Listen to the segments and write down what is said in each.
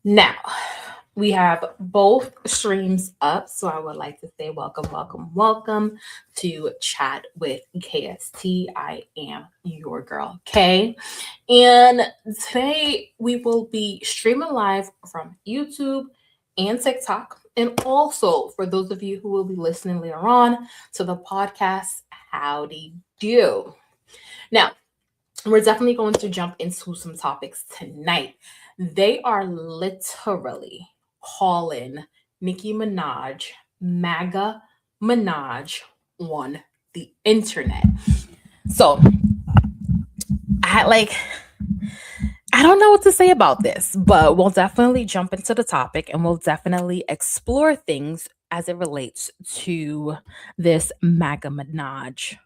Now, we have both streams up, so I would like to say welcome, welcome, welcome to Chat with KST. I am your girl, Kay. And today we will be streaming live from YouTube and TikTok. And also, for those of you who will be listening later on to the podcast, howdy do. Now, we're definitely going to jump into some topics tonight. They are literally calling Nicki Minaj MAGA Minaj on the internet. So I like I don't know what to say about this, but we'll definitely jump into the topic and we'll definitely explore things as it relates to this MAGA Minaj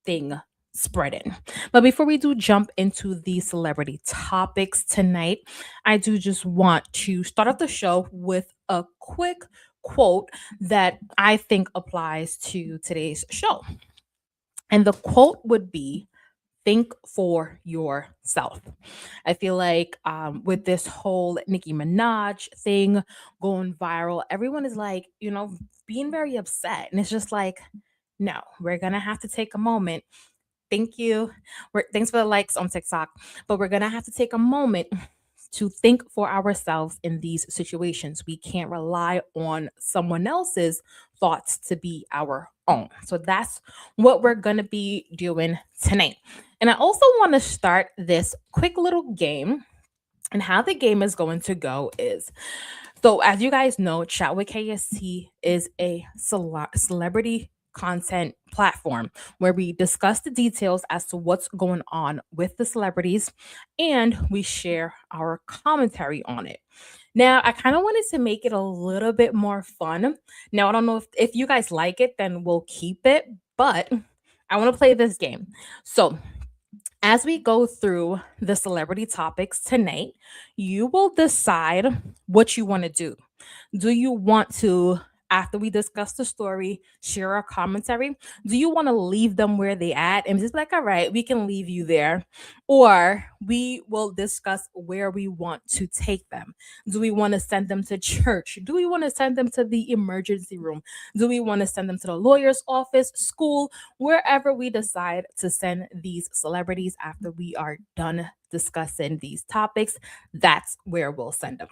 thing spreading. But before we do jump into the celebrity topics tonight, I do just want to start off the show with a quick quote that I think applies to today's show. And the quote would be, think for yourself. I feel like with this whole Nicki Minaj thing going viral, everyone is like, being very upset. And it's just like, no, we're going to have to take a moment. Thank you. Thanks for the likes on TikTok. But we're going to have to take a moment to think for ourselves in these situations. We can't rely on someone else's thoughts to be our own. So that's what we're going to be doing tonight. And I also want to start this quick little game. And how the game is going to go is, so as you guys know, Chat with KST is a celebrity content platform where we discuss the details as to what's going on with the celebrities and we share our commentary on it. Now, I kind of wanted to make it a little bit more fun. Now, I don't know if you guys like it, then we'll keep it, but I want to play this game. So, as we go through the celebrity topics tonight, you will decide what you want to do. Do you want to, after we discuss the story, share our commentary? Do you want to leave them where they at and just be like, all right, we can leave you there? Or we will discuss where we want to take them. Do we want to send them to church? Do we want to send them to the emergency room? Do we want to send them to the lawyer's office, school, wherever we decide to send these celebrities after we are done discussing these topics? That's where we'll send them.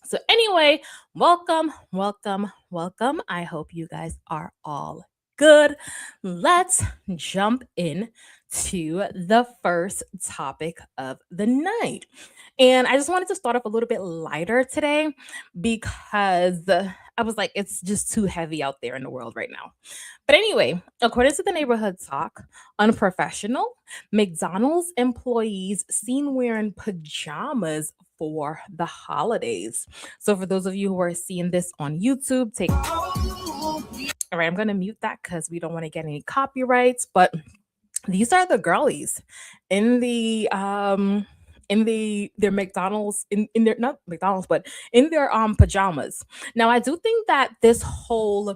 So, anyway, welcome, welcome, welcome. I hope you guys are all good. Let's jump in to the first topic of the night. And I just wanted to start off a little bit lighter today because I was like, it's just too heavy out there in the world right now. But anyway, according to the neighborhood talk, unprofessional, McDonald's employees seen wearing pajamas for the holidays. So for those of you who are seeing this on YouTube, take all right, I'm gonna mute that because we don't want to get any copyrights. But these are the girlies in their McDonald's in their not McDonald's, but in their pajamas. Now I do think that this whole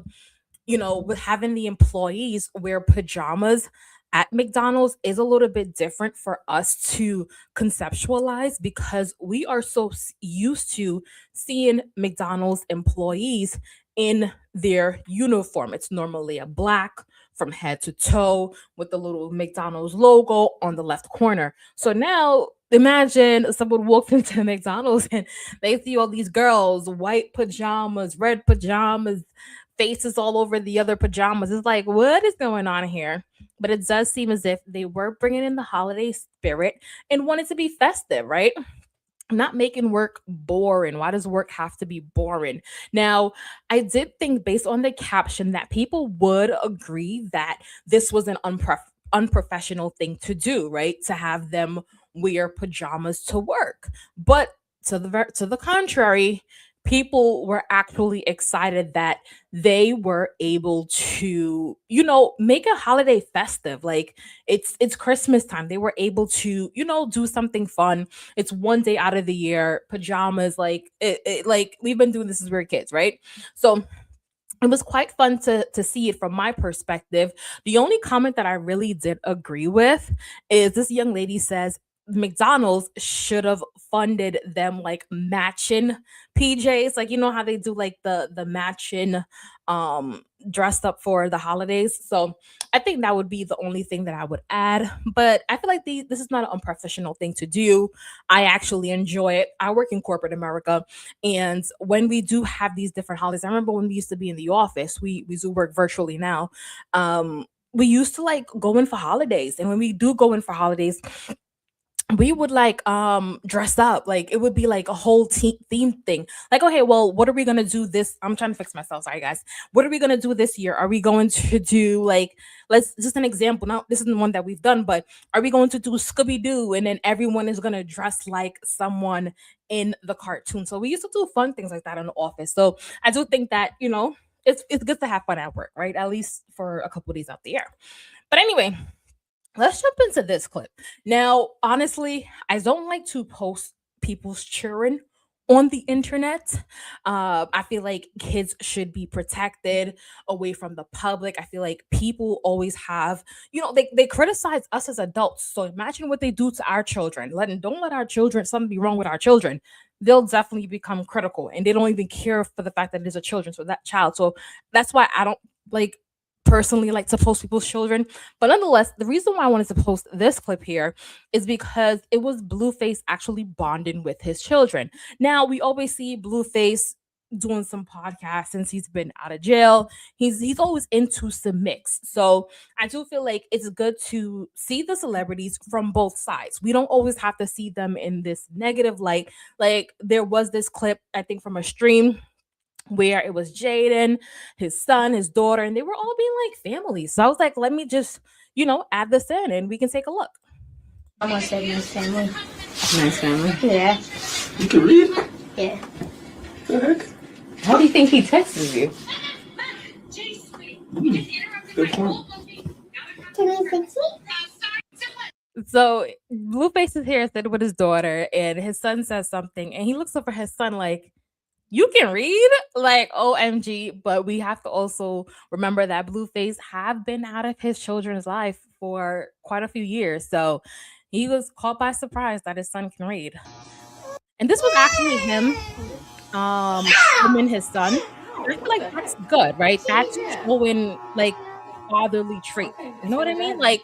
with having the employees wear pajamas at McDonald's is a little bit different for us to conceptualize because we are so used to seeing McDonald's employees in their uniform. It's normally a black from head to toe with the little McDonald's logo on the left corner. So now imagine someone walks into McDonald's and they see all these girls, white pajamas, red pajamas, faces all over the other pajamas. It's like, what is going on here? But it does seem as if they were bringing in the holiday spirit and wanted to be festive, right? Not making work boring. Why does work have to be boring? Now, I did think based on the caption that people would agree that this was an unprofessional thing to do, right? To have them wear pajamas to work. But to the contrary, people were actually excited that they were able to make a holiday festive. Like it's Christmas time, they were able to do something fun. It's one day out of the year, pajamas, like we've been doing this as we were kids, right? So it was quite fun to see it from my perspective. The only comment that I really did agree with is this young lady says, McDonald's should have funded them like matching PJs, like you know how they do like the matching dressed up for the holidays. So I think that would be the only thing that I would add. But I feel like this is not an unprofessional thing to do. I actually enjoy it. I work in corporate America, and when we do have these different holidays, I remember when we used to be in the office. We do work virtually now. We used to like go in for holidays, and when we do go in for holidays, we would like dress up. Like it would be like a whole theme thing, like, okay, well, what are we gonna do this? I'm trying to fix myself, sorry guys. What are we gonna do this year? Are we going to do like, let's just an example, now this isn't one that we've done, but are we going to do Scooby-Doo, and then everyone is gonna dress like someone in the cartoon? So we used to do fun things like that in the office. So I do think that, it's good to have fun at work, right? At least for a couple of days out the year. But anyway, let's jump into this clip. Now, honestly, I don't like to post people's children on the internet. I feel like kids should be protected away from the public. I feel like people always have, they criticize us as adults. So imagine what they do to our children. Don't let our children, something be wrong with our children. They'll definitely become critical, and they don't even care for the fact that it is a children. So that child. So that's why I don't like personally like to post people's children. But nonetheless, the reason why I wanted to post this clip here is because it was Blueface actually bonding with his children. Now, we always see Blueface doing some podcasts since he's been out of jail. He's always into some mix. So I do feel like it's good to see the celebrities from both sides. We don't always have to see them in this negative light. Like there was this clip, I think, from a stream where it was Jaden, his son, his daughter, and they were all being like family. So I was like, let me just, add this in and we can take a look. I want to say nice family. Nice family. Yeah. You can read? Yeah. The heck? How do you think he texted you? Good point. Can I fix it? So Blueface is here sitting with his daughter, and his son says something, and he looks over his son like, you can read, like OMG. But we have to also remember that Blueface have been out of his children's life for quite a few years. So he was caught by surprise that his son can read. And this was actually him and his son. I feel like that's good, right? That's showing like fatherly traits. You know what I mean? Like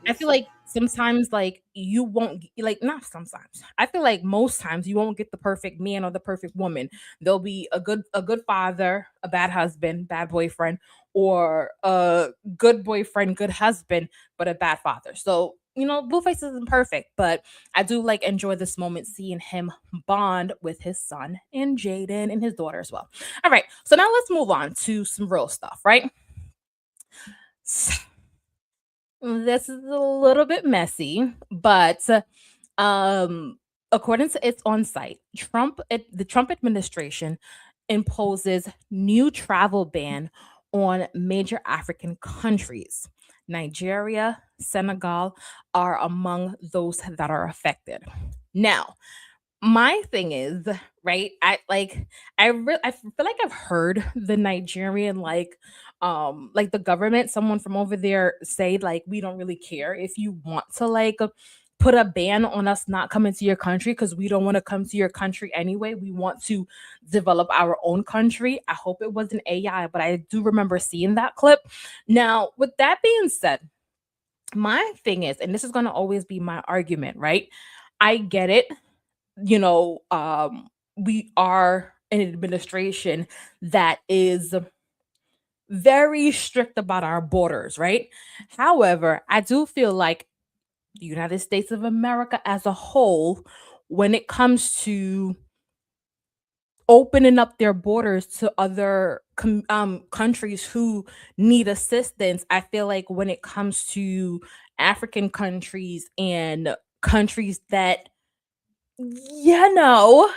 I feel like sometimes like you won't like, not sometimes. I feel like most times you won't get the perfect man or the perfect woman. There'll be a good father, a bad husband, bad boyfriend, or a good boyfriend, good husband, but a bad father. So, Blueface isn't perfect, but I do like enjoy this moment seeing him bond with his son and Jaden and his daughter as well. All right. So now let's move on to some real stuff, right? This is a little bit messy, but um, according to its on site, the Trump administration imposes new travel ban on major African countries. Nigeria, Senegal are among those that are affected. Now, my thing is, right, I feel like I've heard the Nigerian like the government, someone from over there say like, we don't really care if you want to like put a ban on us not coming to your country, because we don't want to come to your country anyway. We want to develop our own country. I hope it wasn't AI, but I do remember seeing that clip. Now, with that being said, my thing is, and this is going to always be my argument, right? I get it. We are an administration that is very strict about our borders, right? However, I do feel like the United States of America as a whole, when it comes to opening up their borders to other countries who need assistance, I feel like when it comes to African countries and countries that, you know,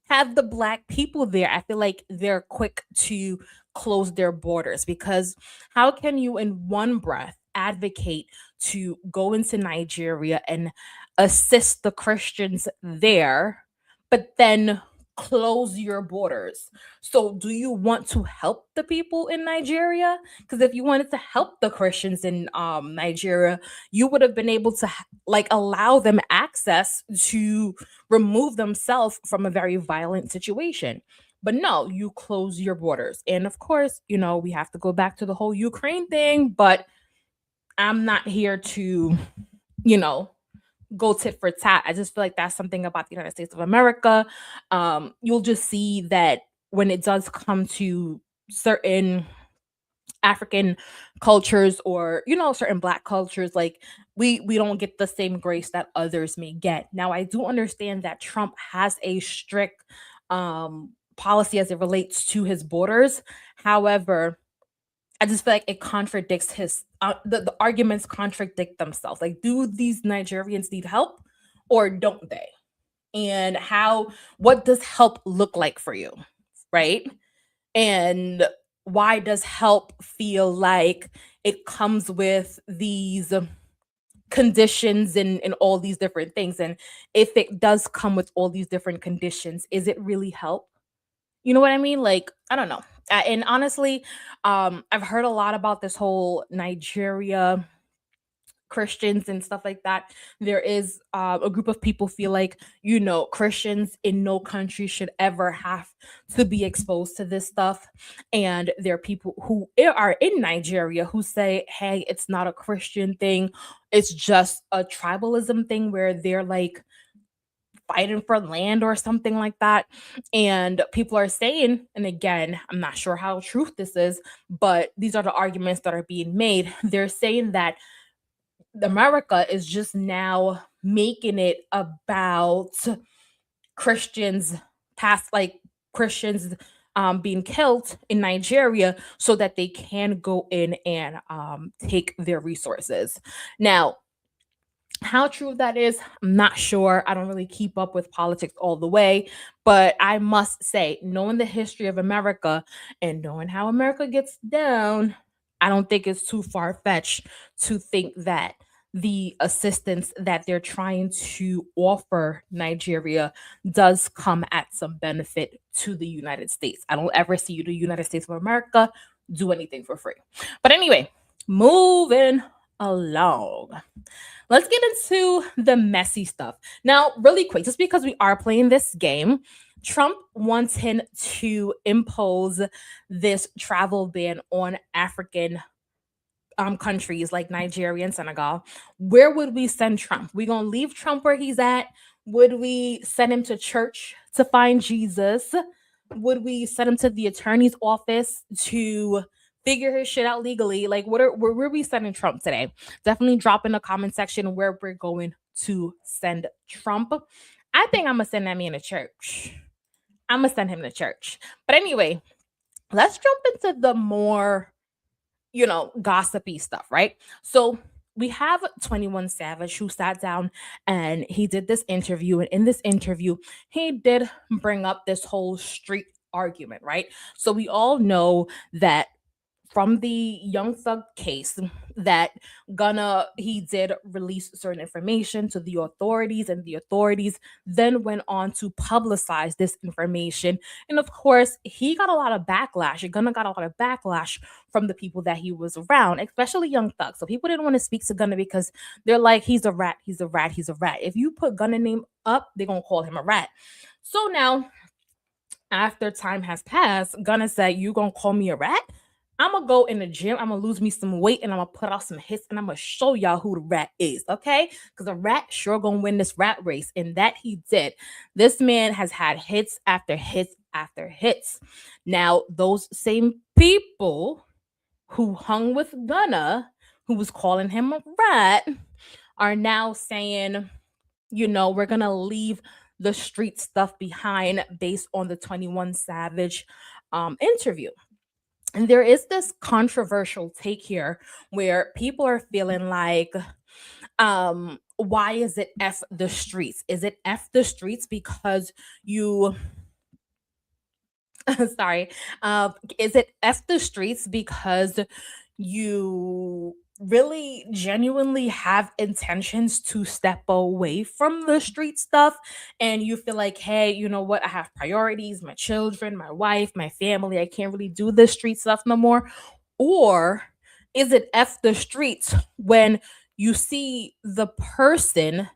have the black people there, I feel like they're quick to close their borders, because how can you in one breath advocate to go into Nigeria and assist the Christians there, but then close your borders. So, do you want to help the people in Nigeria? Because if you wanted to help the Christians in Nigeria, you would have been able to like allow them access to remove themselves from a very violent situation. But no, you close your borders. And of course, we have to go back to the whole Ukraine thing, but I'm not here to, you know, go tit for tat. I just feel like that's something about the United States of America. You'll just see that when it does come to certain African cultures or certain black cultures, like we don't get the same grace that others may get. Now I do understand that Trump has a strict policy as it relates to his borders. However, I just feel like it contradicts the arguments contradict themselves. Like, do these Nigerians need help or don't they? And what does help look like for you? Right? And why does help feel like it comes with these conditions and all these different things? And if it does come with all these different conditions, is it really help? You know what I mean? Like, I don't know. And honestly, I've heard a lot about this whole Nigeria Christians and stuff like that. There is a group of people feel like, Christians in no country should ever have to be exposed to this stuff. And there are people who are in Nigeria who say, hey, it's not a Christian thing. It's just a tribalism thing where they're like, fighting for land or something like that. And people are saying, and again, I'm not sure how truth this is, but these are the arguments that are being made. They're saying that America is just now making it about Christians past like Christians being killed in Nigeria so that they can go in and take their resources. Now, how true that is, I'm not sure. I don't really keep up with politics all the way, but I must say, knowing the history of America and knowing how America gets down, I don't think it's too far fetched to think that the assistance that they're trying to offer Nigeria does come at some benefit to the United States. I don't ever see the United States of America do anything for free. But anyway, moving along. Let's get into the messy stuff. Now, really quick, just because we are playing this game, Trump wants him to impose this travel ban on African countries like Nigeria and Senegal. Where would we send Trump? We gonna leave Trump where he's at? Would we send him to church to find Jesus? Would we send him to the attorney's office to figure his shit out legally? Like, where are we sending Trump today? Definitely drop in the comment section where we're going to send Trump. I think I'm gonna send that man to church. I'm gonna send him to church. But anyway, let's jump into the more gossipy stuff, right? So we have 21 Savage who sat down and he did this interview. And in this interview, he did bring up this whole street argument, right? So we all know that from the Young Thug case that Gunna he did release certain information to the authorities, and the authorities then went on to publicize this information. And of course, he got a lot of backlash. Gunna got a lot of backlash from the people that he was around, especially Young Thug. So people didn't want to speak to Gunna because they're like, he's a rat, he's a rat, he's a rat. If you put Gunna name up, they're gonna call him a rat. So now, after time has passed, Gunna said, you gonna call me a rat? I'm gonna go in the gym, I'm gonna lose me some weight, and I'm gonna put out some hits, and I'm gonna show y'all who the rat is, okay? Because a rat sure gonna win this rat race, and that he did. This man has had hits after hits after hits. Now, those same people who hung with Gunna, who was calling him a rat, are now saying, we're gonna leave the street stuff behind based on the 21 Savage interview. And there is this controversial take here where people are feeling like, why is it F the streets? Is it F the streets because you sorry, is it F the streets because you really genuinely have intentions to step away from the street stuff and you feel like, hey, you know what, I have priorities, my children, my wife, my family, I can't really do this street stuff no more? Or is it F the streets when you see the person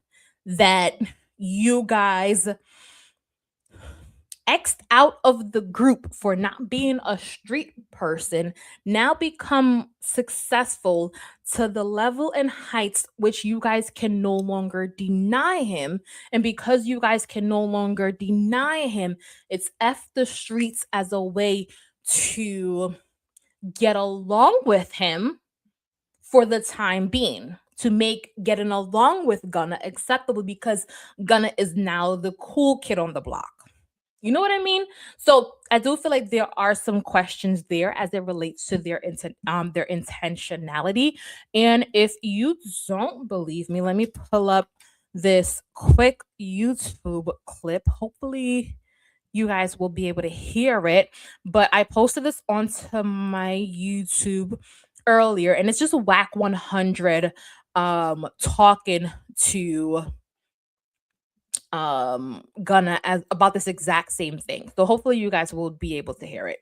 that you guys X'd out of the group for not being a street person now become successful to the level and heights which you guys can no longer deny him. And because you guys can no longer deny him, it's F the streets as a way to get along with him for the time being. To make getting along with Gunna acceptable because Gunna is now the cool kid on the block. You know what I mean? So I do feel like there are some questions there as it relates to their intentionality. And if you don't believe me, let me pull up this quick YouTube clip. Hopefully you guys will be able to hear it. But I posted this onto my YouTube earlier, and it's just Whack 100 talking to Gunna as about this exact same thing. So hopefully you guys will be able to hear it.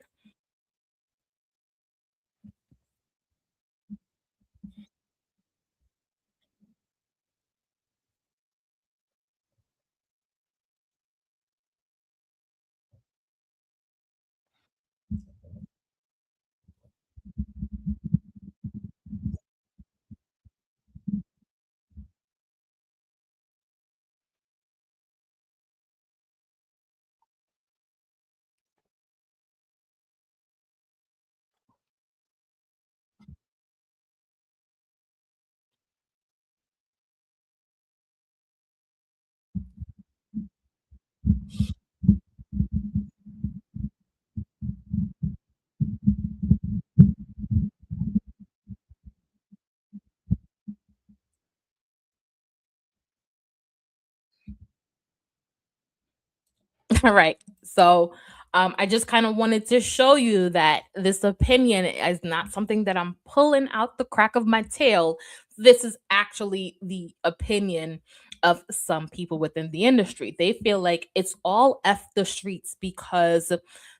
All right. So I just kind of wanted to show you that this opinion is not something that I'm pulling out the crack of my tail. This is actually the opinion of some people within the industry. They feel like it's all F the streets because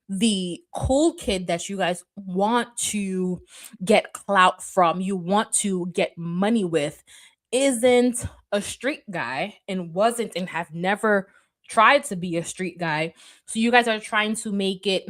the cool kid that you guys want to get clout from, you want to get money with, isn't a street guy and wasn't and have never tried to be a street guy. So you guys are trying to make it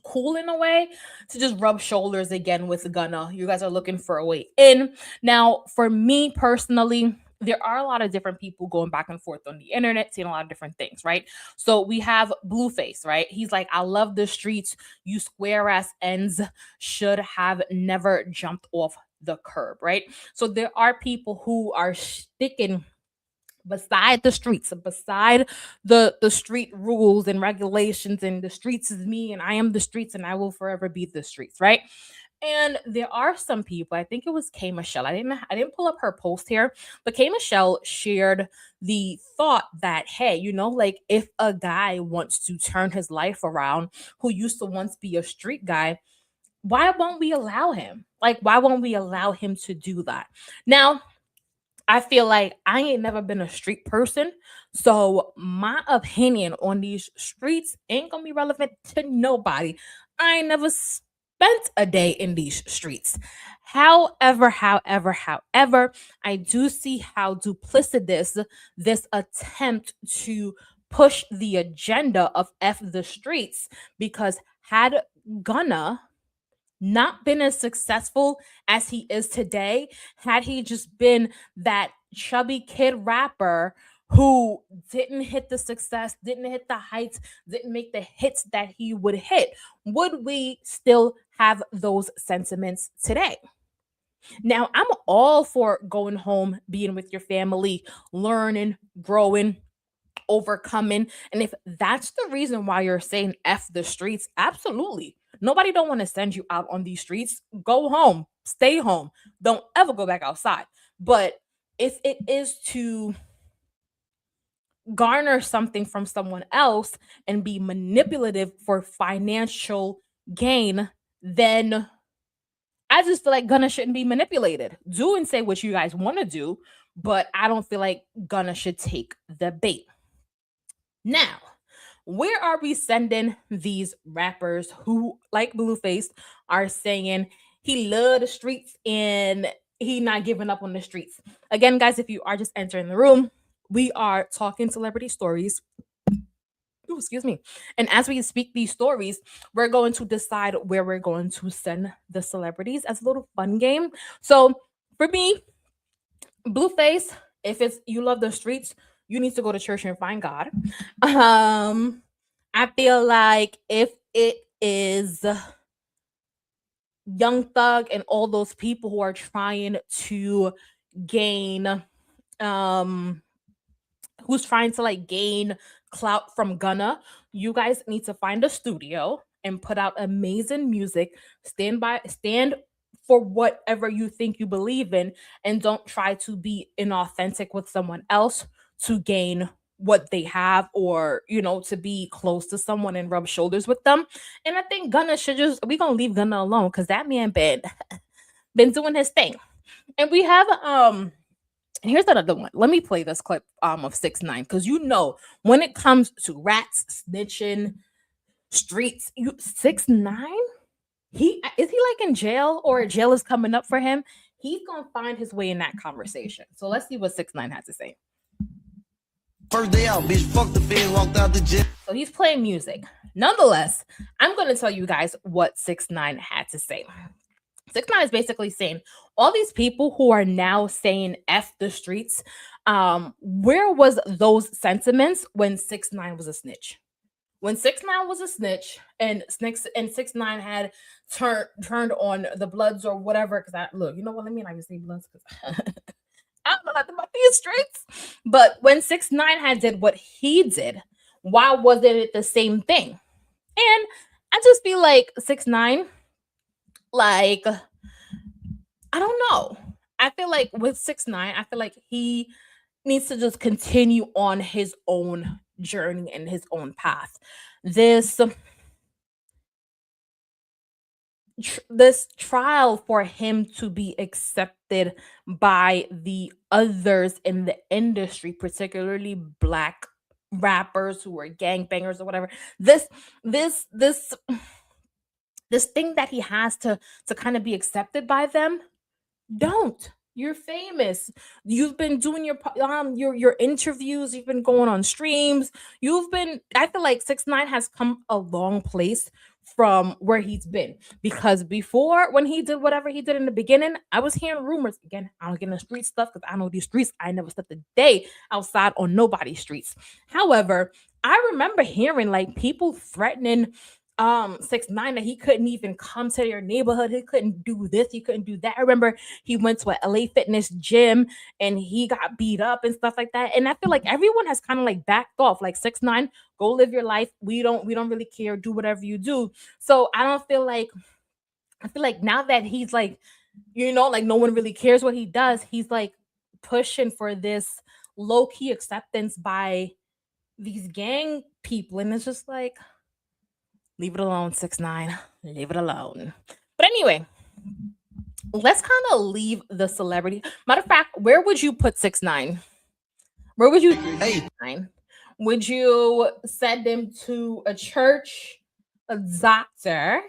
cool in a way to just rub shoulders again with Gunna. You guys are looking for a way in. Now, for me personally, there are a lot of different people going back and forth on the internet, saying a lot of different things, right? So we have Blueface, right? He's like, I love the streets. You square ass ends should have never jumped off the curb, right? So there are people who are sticking beside the streets, beside the street rules and regulations, and the streets is me and I am the streets and I will forever be the streets, right? And there are some people, I think it was K Michelle, I didn't pull up her post here, but K Michelle shared the thought that, hey, like if a guy wants to turn his life around who used to once be a street guy, why won't we allow him? Like, why won't we allow him to do that? Now, I feel like I ain't never been a street person. So my opinion on these streets ain't gonna be relevant to nobody. I ain't never spent a day in these streets. However, I do see how duplicitous this attempt to push the agenda of F the streets, because had Gunna not been as successful as he is today, had he just been that chubby kid rapper who didn't hit the success, didn't hit the heights, didn't make the hits that he would hit, would we still have those sentiments today? Now, I'm all for going home, being with your family, learning, growing, overcoming. And if that's the reason why you're saying F the streets, absolutely. Nobody don't want to send you out on these streets. Go home, stay home. Don't ever go back outside. But if it is to garner something from someone else and be manipulative for financial gain, then I just feel like Gunna shouldn't be manipulated. Do and say what you guys want to do, but I don't feel like Gunna should take the bait. Now, where are we sending these rappers who, like Blueface, are saying he love the streets and he not giving up on the streets? Again, guys, if you are just entering the room, we are talking celebrity stories. Ooh, excuse me. And as we speak these stories, we're going to decide where we're going to send the celebrities as a little fun game. So for me, Blueface, if it's you love the streets, you need to go to church and find God. I feel like if it is Young Thug and all those people who are trying to gain um who's trying to like gain clout from Gunna, you guys need to find a studio and put out amazing music. Stand for whatever you think you believe in, and don't try to be inauthentic with someone else to gain what they have, or to be close to someone and rub shoulders with them. And I think Gunna should just we gonna leave Gunna alone because that man been doing his thing. And we have and here's another one. Let me play this clip of 6ix9ine, because when it comes to rats, snitching, streets, 6ix9ine, he like in jail, or jail is coming up for him. He's gonna find his way in that conversation. So let's see what 6ix9ine has to say. First day out, bitch, fuck the feds, walked out the jail. So he's playing music. Nonetheless, I'm gonna tell you guys what 6ix9ine had to say. 6ix9ine is basically saying all these people who are now saying F the streets, where was those sentiments when 6ix9ine was a snitch? When 6ix9ine was a snitch and 6ix9ine had turned on the Bloods or whatever, because I look, you know what, let me not even say Bloods because I don't know nothing about these streets. But when 6ix9ine had did what he did, why wasn't it the same thing? And I just feel like 6ix9ine, like, I don't know. I feel like with 6ix9ine, I feel like he needs to just continue on his own journey and his own path. This trial for him to be accepted by the others in the industry, particularly black rappers who are gangbangers or whatever. This thing that he has to kind of be accepted by them. Don't. You're famous. You've been doing your interviews. You've been going on streams. I feel like 6ix9ine has come a long place from where he's been, because before, when he did whatever he did in the beginning, I was hearing rumors. Again, I don't get into street stuff because I know these streets. I never stepped a day outside on nobody's streets. However, I remember hearing like people threatening 6ix9ine that he couldn't even come to their neighborhood. He couldn't do this, he couldn't do that. I remember he went to a LA Fitness gym and he got beat up and stuff like that. And I feel like everyone has kind of like backed off. Like 6ix9ine, go live your life. We don't really care. Do whatever you do. So I feel like now that he's like, like no one really cares what he does, he's like pushing for this low-key acceptance by these gang people. And it's just like, leave it alone, 6ix9ine. Leave it alone. But anyway, let's kind of leave the celebrity. Matter of fact, where would you put 6ix9ine? Where would you put 6ix9ine? Would you send him to a church, a doctor,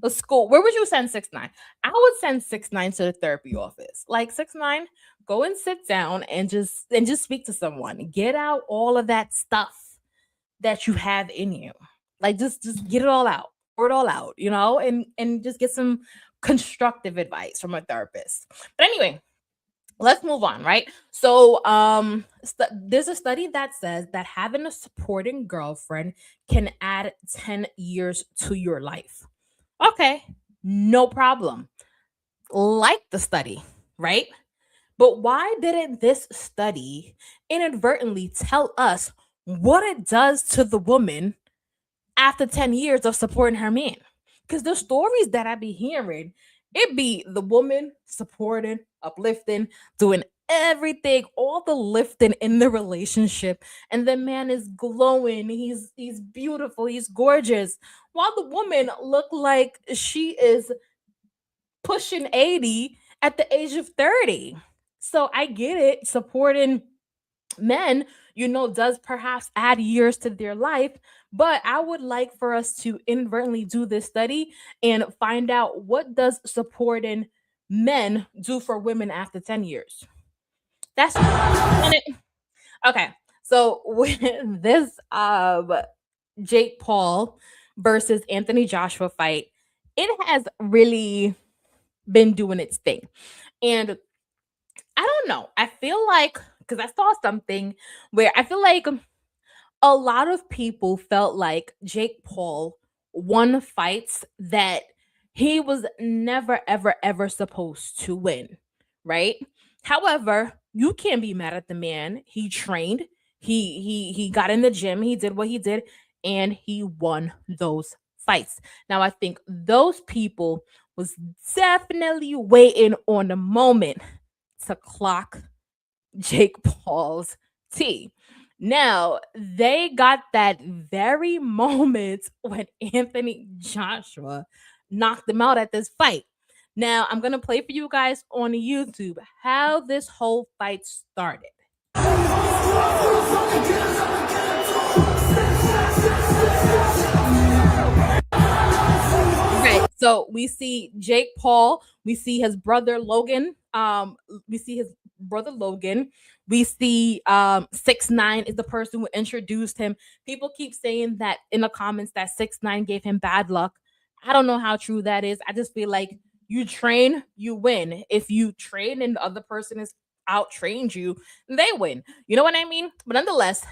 a school? Where would you send 6ix9ine? I would send 6ix9ine to the therapy office. Like, 6ix9ine, go and sit down and just speak to someone. Get out all of that stuff that you have in you. Like, just get it all out, pour it all out, and just get some constructive advice from a therapist. But anyway, let's move on, right? So, there's a study that says that having a supporting girlfriend can add 10 years to your life. Okay, no problem. Like the study, right? But why didn't this study inadvertently tell us what it does to the woman after 10 years of supporting her man? Because the stories that I be hearing, it be the woman supporting, uplifting, doing everything, all the lifting in the relationship, and the man is glowing, he's beautiful, he's gorgeous, while the woman look like she is pushing 80 at the age of 30. So I get it. Supporting men, does perhaps add years to their life. But I would like for us to inadvertently do this study and find out, what does supporting men do for women after 10 years? That's okay. So with this Jake Paul versus Anthony Joshua fight, it has really been doing its thing. And I don't know. I feel like, because I saw something where I feel like a lot of people felt like Jake Paul won fights that he was never, ever, ever supposed to win, right? However, you can't be mad at the man. He trained, he got in the gym, he did what he did, and he won those fights. Now, I think those people was definitely waiting on the moment to clock Jake Paul's T. Now, they got that very moment when Anthony Joshua knocked him out at this fight. Now, I'm going to play for you guys on YouTube how this whole fight started. Right. So we see Jake Paul, we see his brother Logan. We see his brother Logan. We see 6ix9ine is the person who introduced him. People keep saying that in the comments that 6ix9ine gave him bad luck. I don't know how true that is. I just feel like you train, you win. If you train and the other person is out trained you, they win. You know what I mean? But nonetheless,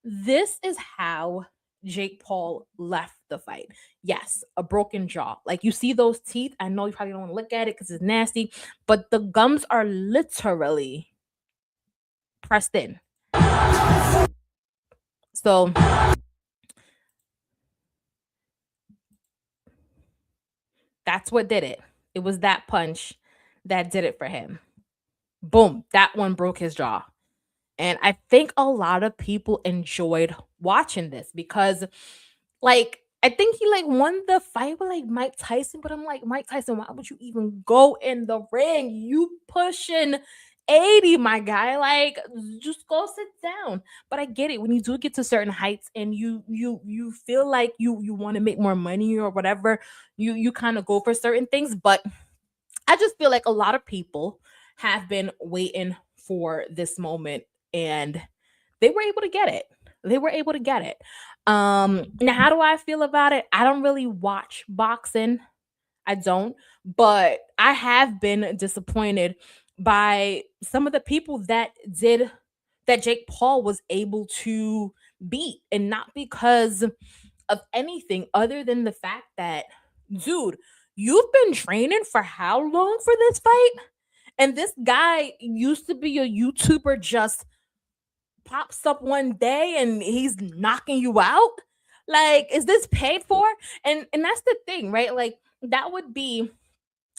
this is how Jake Paul left the fight. Yes, a broken jaw. Like, you see those teeth. I know you probably don't want to look at it because it's nasty, but the gums are literally pressed in. So that's what did it. It was that punch that did it for him. Boom, that one broke his jaw. And I think a lot of people enjoyed watching this because, like, I think he like won the fight with like Mike Tyson, but I'm like, Mike Tyson, why would you even go in the ring? You pushing 80, my guy. Like, just go sit down. But I get it. When you do get to certain heights and you feel like you want to make more money or whatever, you kind of go for certain things. But I just feel like a lot of people have been waiting for this moment, and they were able to get it. They were able to get it. Now, how do I feel about it? I don't really watch boxing. I don't, but I have been disappointed by some of the people that Jake Paul was able to beat, and not because of anything other than the fact that, dude, you've been training for how long for this fight? And this guy used to be a YouTuber, just pops up one day and he's knocking you out. Like, is this paid for? And that's the thing, right? Like, that would be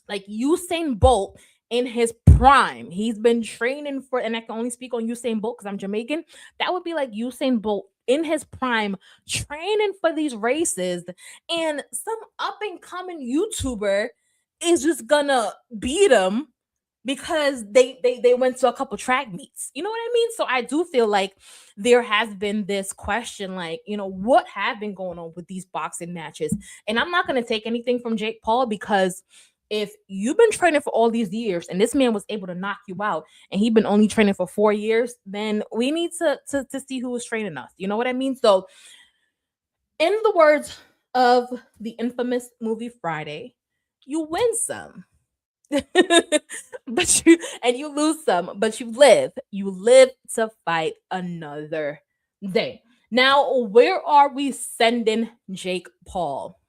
like Usain Bolt in his prime. He's been training for, and I can only speak on Usain Bolt because I'm Jamaican. That would be like Usain Bolt in his prime training for these races, and some up and coming YouTuber is just gonna beat him because they went to a couple track meets. You know what I mean? So I do feel like there has been this question, like, what have been going on with these boxing matches? And I'm not going to take anything from Jake Paul, because if you've been training for all these years and this man was able to knock you out and he's been only training for 4 years, then we need to see who was training us. You know what I mean? So in the words of the infamous movie Friday, you win some. but you lose some, but you live to fight another day. Now, where are we sending Jake Paul?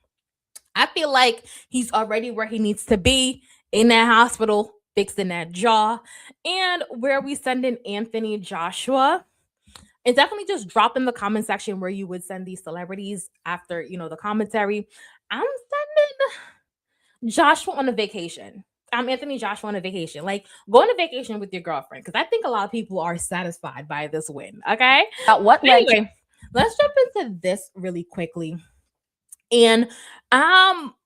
I feel like he's already where he needs to be, in that hospital, fixing that jaw. And where are we sending Anthony Joshua? And definitely just drop in the comment section where you would send these celebrities after the commentary. I'm sending Joshua on a vacation. I'm Anthony Joshua on a vacation. Like, go on a vacation with your girlfriend, because I think a lot of people are satisfied by this win. Okay. Anyway, let's jump into this really quickly. And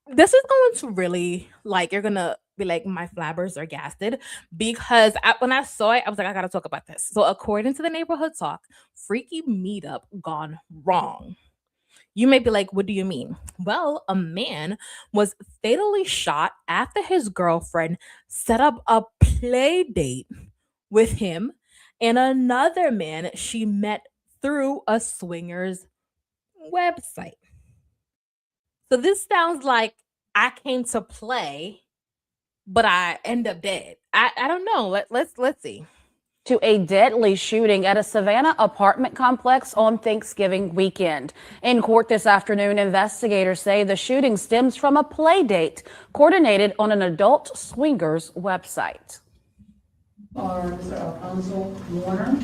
this is going to really, like, you're gonna feel like my flabbers are gasted because when I saw it, I was like, I gotta talk about this. So, according to the neighborhood talk, freaky meetup gone wrong. You may be like, what do you mean? Well, a man was fatally shot after his girlfriend set up a play date with him and another man she met through a swingers website. So this sounds like I came to play, but I end up dead. I don't know. Let's see. To a deadly shooting at a Savannah apartment complex on Thanksgiving weekend. In court this afternoon, investigators say the shooting stems from a play date coordinated on an adult swingers website. Mr. Alfonso Warner.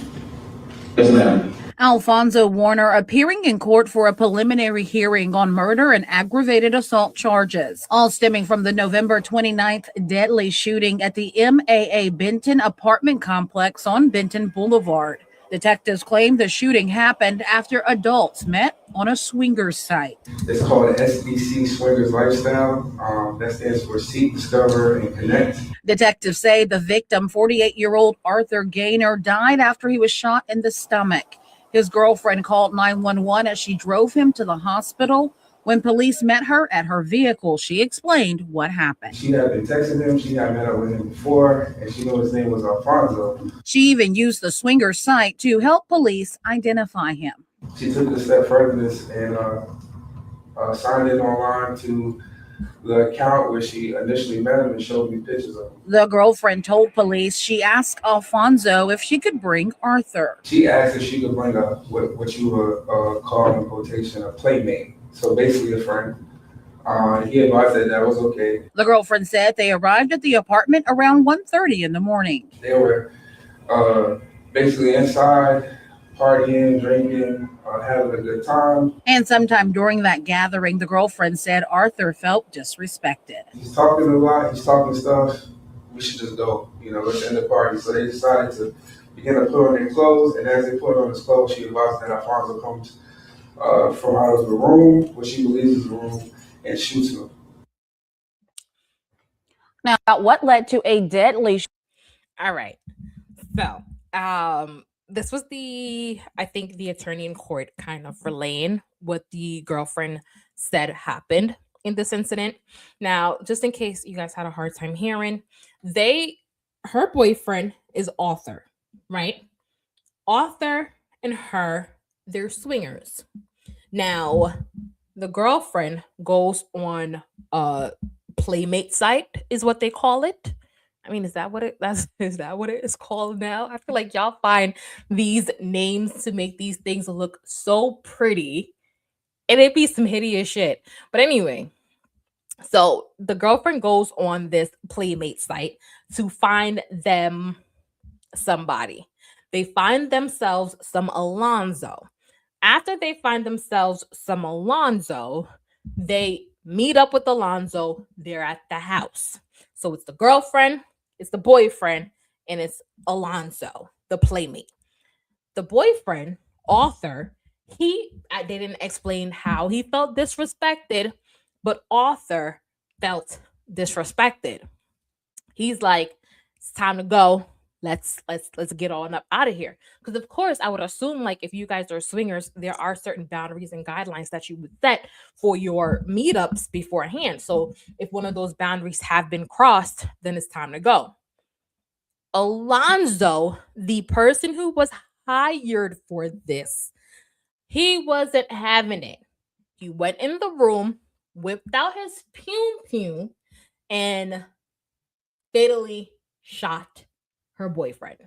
Yes, ma'am. Alfonso Warner appearing in court for a preliminary hearing on murder and aggravated assault charges, all stemming from the November 29th deadly shooting at the MAA Benton apartment complex on Benton Boulevard. Detectives claim the shooting happened after adults met on a swingers site. It's called an SBC Swingers Lifestyle. That stands for Seek, Discover, and Connect. Detectives say the victim, 48-year-old Arthur Gaynor, died after he was shot in the stomach. His girlfriend called 911 as she drove him to the hospital. When police met her at her vehicle, she explained what happened. She had been texting him. She had met up with him before, and she knew his name was Alfonso. She even used the swinger site to help police identify him. She took it a step further and signed in online to the account where she initially met him and showed me pictures of him. The girlfriend told police she asked Alfonso if she could bring Arthur. She asked if she could bring what you would call in quotation a playmate. So basically a friend. He advised that was okay. The girlfriend said they arrived at the apartment around 1:30 in the morning. They were basically inside, partying, drinking, having a good time. And sometime during that gathering, the girlfriend said Arthur felt disrespected. He's talking a lot, he's talking stuff. We should just go, let's end the party. So they decided to begin to put on their clothes, and as they put on his clothes, she advised that Alfonso comes from out of the room, what she believes is the room, and shoots him. Now, what led to a deadly All right. So, this was I think the attorney in court kind of relaying what the girlfriend said happened in this incident. Now, just in case you guys had a hard time hearing, her boyfriend is Arthur, right? Arthur and her, they're swingers. Now, the girlfriend goes on a playmate site, is what they call it. I mean, is that what it is called now? I feel like y'all find these names to make these things look so pretty, and it be some hideous shit. But anyway, so the girlfriend goes on this playmate site to find them somebody. They find themselves some Alonzo. After they find themselves some Alonzo, they meet up with Alonzo. They're at the house. So it's the girlfriend, it's the boyfriend, and it's Alonzo, the playmate. The boyfriend, Arthur, they didn't explain how he felt disrespected, but Arthur felt disrespected. He's like, it's time to go. Let's get on up out of here. Because of course, I would assume like if you guys are swingers, there are certain boundaries and guidelines that you would set for your meetups beforehand. So if one of those boundaries have been crossed, then it's time to go. Alonzo, the person who was hired for this, he wasn't having it. He went in the room, whipped out his pew and fatally shot her boyfriend.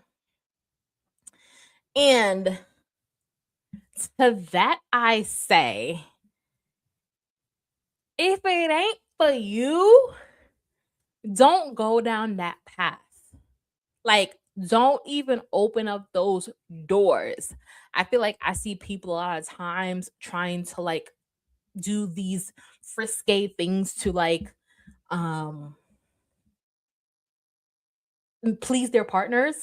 And to that I say, if it ain't for you, don't go down that path. Like, don't even open up those doors. I feel like I see people a lot of times trying to like do these frisky things to like please their partners.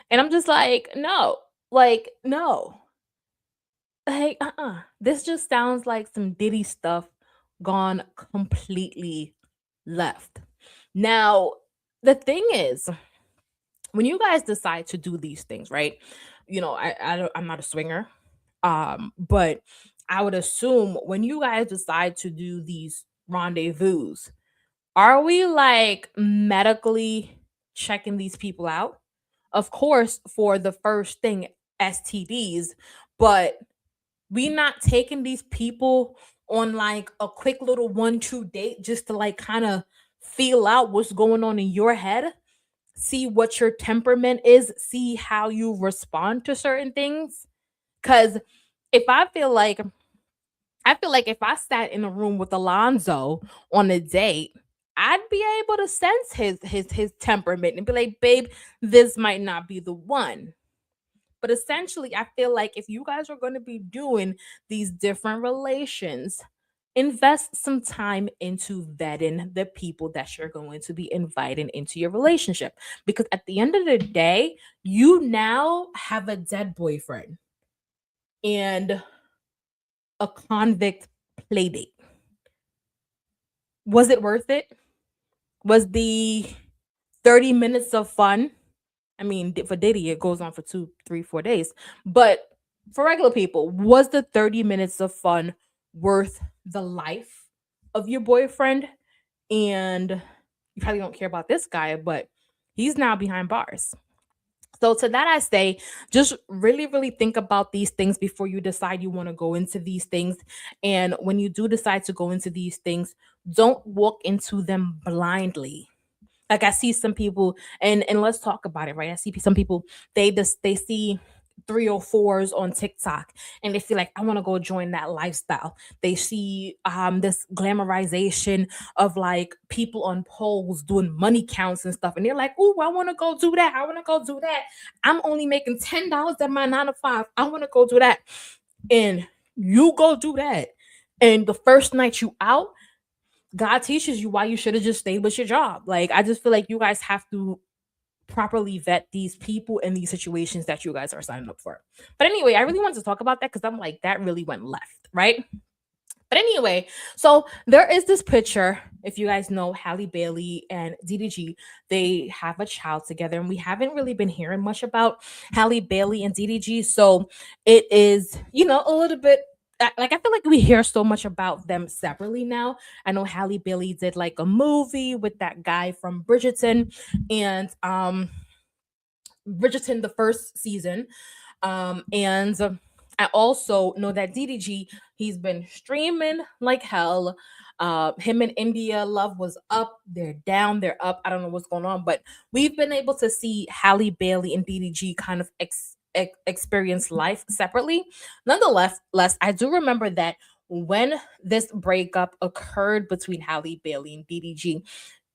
And I'm just like, no. Like, this just sounds like some Diddy stuff gone completely left. Now, the thing is, when you guys decide to do these things, right? I'm not a swinger, but I would assume when you guys decide to do these rendezvous, are we like medically checking these people out? Of course, for the first thing, STDs, but we not taking these people on like a quick little 1-2 date just to like kind of feel out what's going on in your head, see what your temperament is, see how you respond to certain things. Cause if I feel like if I sat in a room with Alonzo on a date, I'd be able to sense his temperament and be like, babe, this might not be the one. But essentially, I feel like if you guys are going to be doing these different relations, invest some time into vetting the people that you're going to be inviting into your relationship. Because at the end of the day, you now have a dead boyfriend and a convict play date. Was it worth it? Was the 30 minutes of fun? I mean, for Diddy, it goes on for 2, 3, 4 days. But for regular people, was the 30 minutes of fun worth the life of your boyfriend? And you probably don't care about this guy, but he's now behind bars. So to that I say, just really, really think about these things before you decide you want to go into these things. And when you do decide to go into these things, don't walk into them blindly. Like I see some people, and let's talk about it, right? I see some people, they see 304s on TikTok and they feel like I want to go join that lifestyle. They see this glamorization of like people on poles doing money counts and stuff, and they're like, "Oh, I want to go do that. I want to go do that. I'm only making $10 at my 9 to 5. I want to go do that." And you go do that, and the first night you out, God teaches you why you should have just stayed with your job. Like, I just feel like you guys have to properly vet these people and these situations that you guys are signing up for. But anyway, I really wanted to talk about that because I'm like, that really went left, right? But anyway, so there is this picture. If you guys know Halle Bailey and DDG, they have a child together, and we haven't really been hearing much about Halle Bailey and DDG. So it is, a little bit like I feel like we hear so much about them separately now. I know Halle Bailey did like a movie with that guy from Bridgerton, and Bridgerton the first season. And I also know that DDG, he's been streaming like hell. Him and India Love was up, they're down, they're up. I don't know what's going on, but we've been able to see Halle Bailey and DDG kind of experience life separately. Nonetheless, I do remember that when this breakup occurred between Halle Bailey and DDG,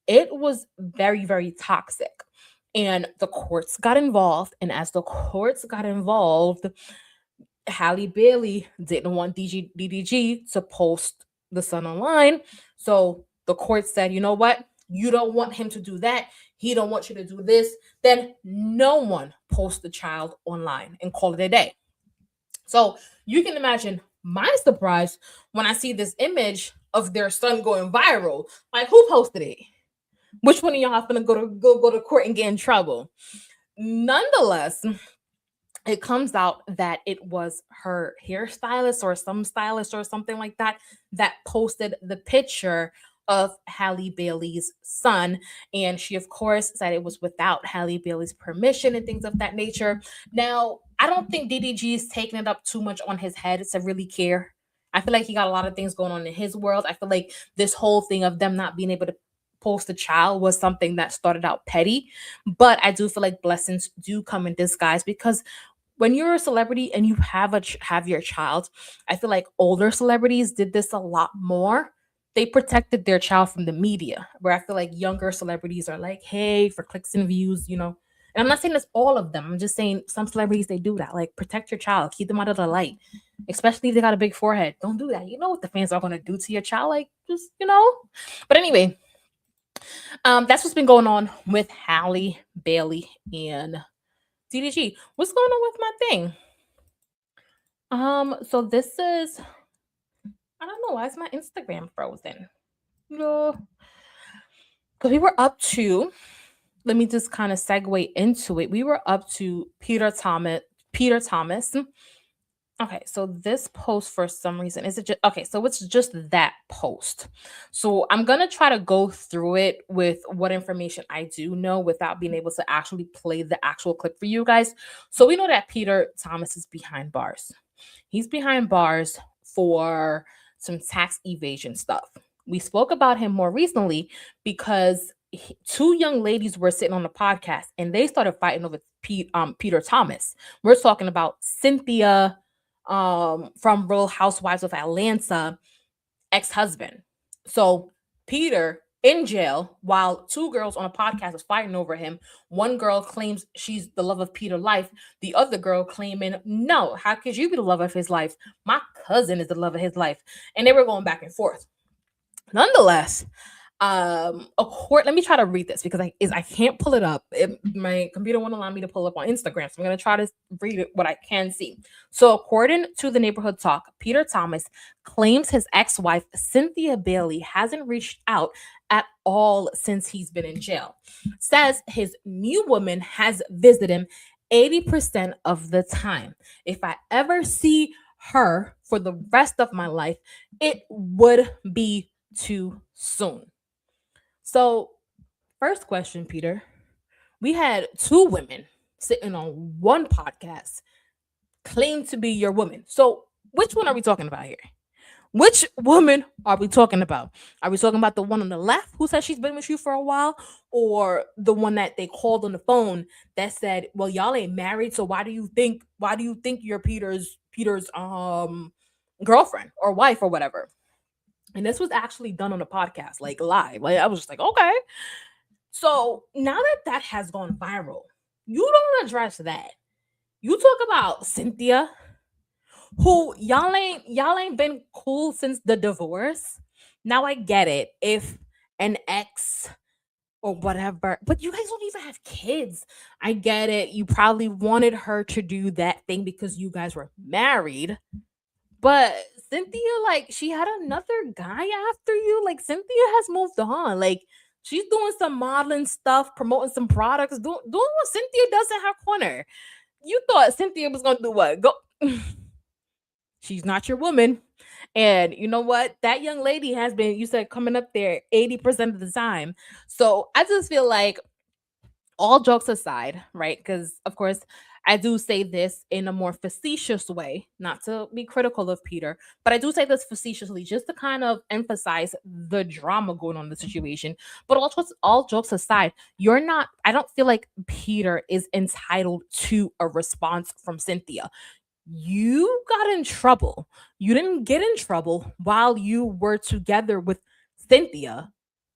it was very, very toxic. And the courts got involved. And as the courts got involved, Halle Bailey didn't want DDG to post the son online. So the court said, you know what? You don't want him to do that. He don't want you to do this. Then no one post the child online and call it a day. So you can imagine my surprise when I see this image of their son going viral. Like, who posted it? Which one of y'all gonna go to court and get in trouble? Nonetheless, it comes out that it was her hairstylist or some stylist or something like that that posted the picture of Halle Bailey's son. And she, of course, said it was without Halle Bailey's permission and things of that nature. Now, I don't think DDG is taking it up too much on his head to really care. I feel like he got a lot of things going on in his world. I feel like this whole thing of them not being able to post a child was something that started out petty. But I do feel like blessings do come in disguise, because when you're a celebrity and you have your child, I feel like older celebrities did this a lot more. They protected their child from the media, where I feel like younger celebrities are like, hey, for clicks and views. And I'm not saying it's all of them. I'm just saying some celebrities, they do that. Like, protect your child, keep them out of the light, especially if they got a big forehead. Don't do that. You know what the fans are going to do to your child. Like, just. But anyway, that's what's been going on with Halle Bailey and DDG. What's going on with my thing? So this is, I don't know, why is my Instagram frozen? No, because we were up to let me just kind of segue into it. We were up to Peter Thomas. Peter Thomas. Okay, so this post for some reason is it just okay? So it's just that post. So I'm gonna try to go through it with what information I do know without being able to actually play the actual clip for you guys. So we know that Peter Thomas is behind bars. He's behind bars for some tax evasion stuff. We spoke about him more recently because two young ladies were sitting on the podcast and they started fighting over Peter Thomas. We're talking about Cynthia from Real Housewives of Atlanta ex-husband. So Peter in jail while two girls on a podcast is fighting over him. One girl claims she's the love of Peter's life. The other girl claiming, no, how could you be the love of his life? My cousin is the love of his life. And they were going back and forth. Nonetheless, a court, let me try to read this because I can't pull it up. My computer won't allow me to pull up on Instagram, so I'm going to try to read it what I can see. So according to the Neighborhood Talk, Peter Thomas claims his ex-wife Cynthia Bailey hasn't reached out at all since he's been in jail. Says his new woman has visited him 80% of the time. If I ever see her for the rest of my life, it would be too soon. So, first question, Peter. We had two women sitting on one podcast claim to be your woman. So, which one are we talking about here? Which woman are we talking about? Are we talking about the one on the left who said she's been with you for a while, or the one that they called on the phone that said, "Well, y'all ain't married, so why do you think you're Peter's girlfriend or wife or whatever?" And this was actually done on a podcast, like live. Like I was just like, okay. So now that has gone viral, you don't address that. You talk about Cynthia, who y'all ain't been cool since the divorce. Now I get it if an ex or whatever, but you guys don't even have kids. I get it. You probably wanted her to do that thing because you guys were married. But Cynthia, like, she had another guy after you. Like, Cynthia has moved on. Like, she's doing some modeling stuff, promoting some products, doing what Cynthia does in her corner. You thought Cynthia was gonna do what? Go. She's not your woman. And you know what? That young lady has been, you said, coming up there 80% of the time. So I just feel like, all jokes aside, right? Because, of course, I do say this in a more facetious way, not to be critical of Peter, but I do say this facetiously just to kind of emphasize the drama going on in the situation. But also, all jokes aside, I don't feel like Peter is entitled to a response from Cynthia. You got in trouble. You didn't get in trouble while you were together with Cynthia.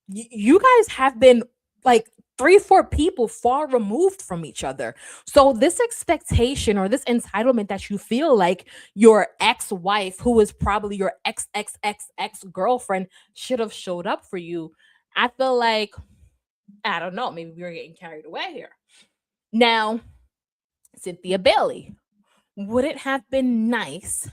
You guys have been like 3-4 people far removed from each other. So this expectation or this entitlement that you feel like your ex-wife, who is probably your ex girlfriend, should have showed up for you, I feel like, I don't know, maybe we were getting carried away here. Now, Cynthia Bailey, would it have been nice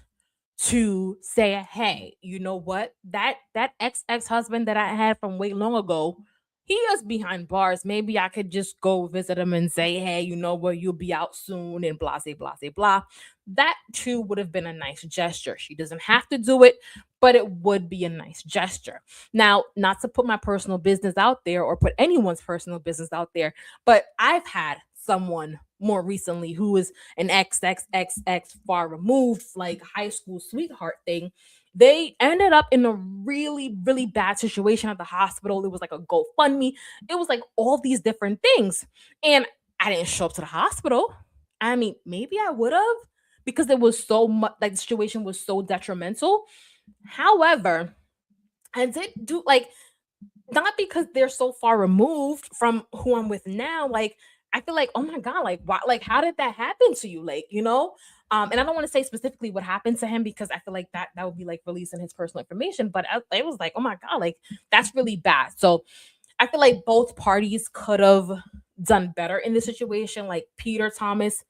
to say, hey, you know what? That ex-husband that I had from way long ago, he is behind bars. Maybe I could just go visit him and say, hey, you know what? You'll be out soon and blah, blah, blah, blah. That too would have been a nice gesture. She doesn't have to do it, but it would be a nice gesture. Now, not to put my personal business out there or put anyone's personal business out there, but I've had someone more recently who is an ex far removed, like high school sweetheart thing. They ended up in a really, really bad situation at the hospital. It was like a GoFundMe. It was like all these different things. And I didn't show up to the hospital. I mean, maybe I would have because it was so much, like the situation was so detrimental. However, I did do like, not because they're so far removed from who I'm with now. Like, I feel like, oh my God, like, why, like, how did that happen to you? Like, you know? And I don't want to say specifically what happened to him because I feel like that would be like releasing his personal information. But it was like, oh my God, like, that's really bad. So I feel like both parties could have done better in this situation. Like, Peter Thomas,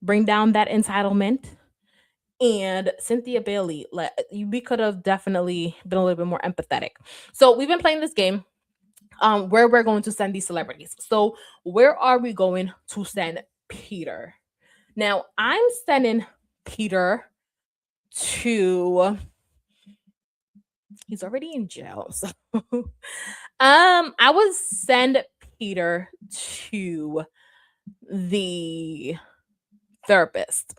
bring down that entitlement. And Cynthia Bailey, we could have definitely been a little bit more empathetic. So we've been playing this game. where we're going to send these celebrities. So where are we going to send Peter? Now I'm sending Peter to, he's already in jail. So I would send Peter to the therapist.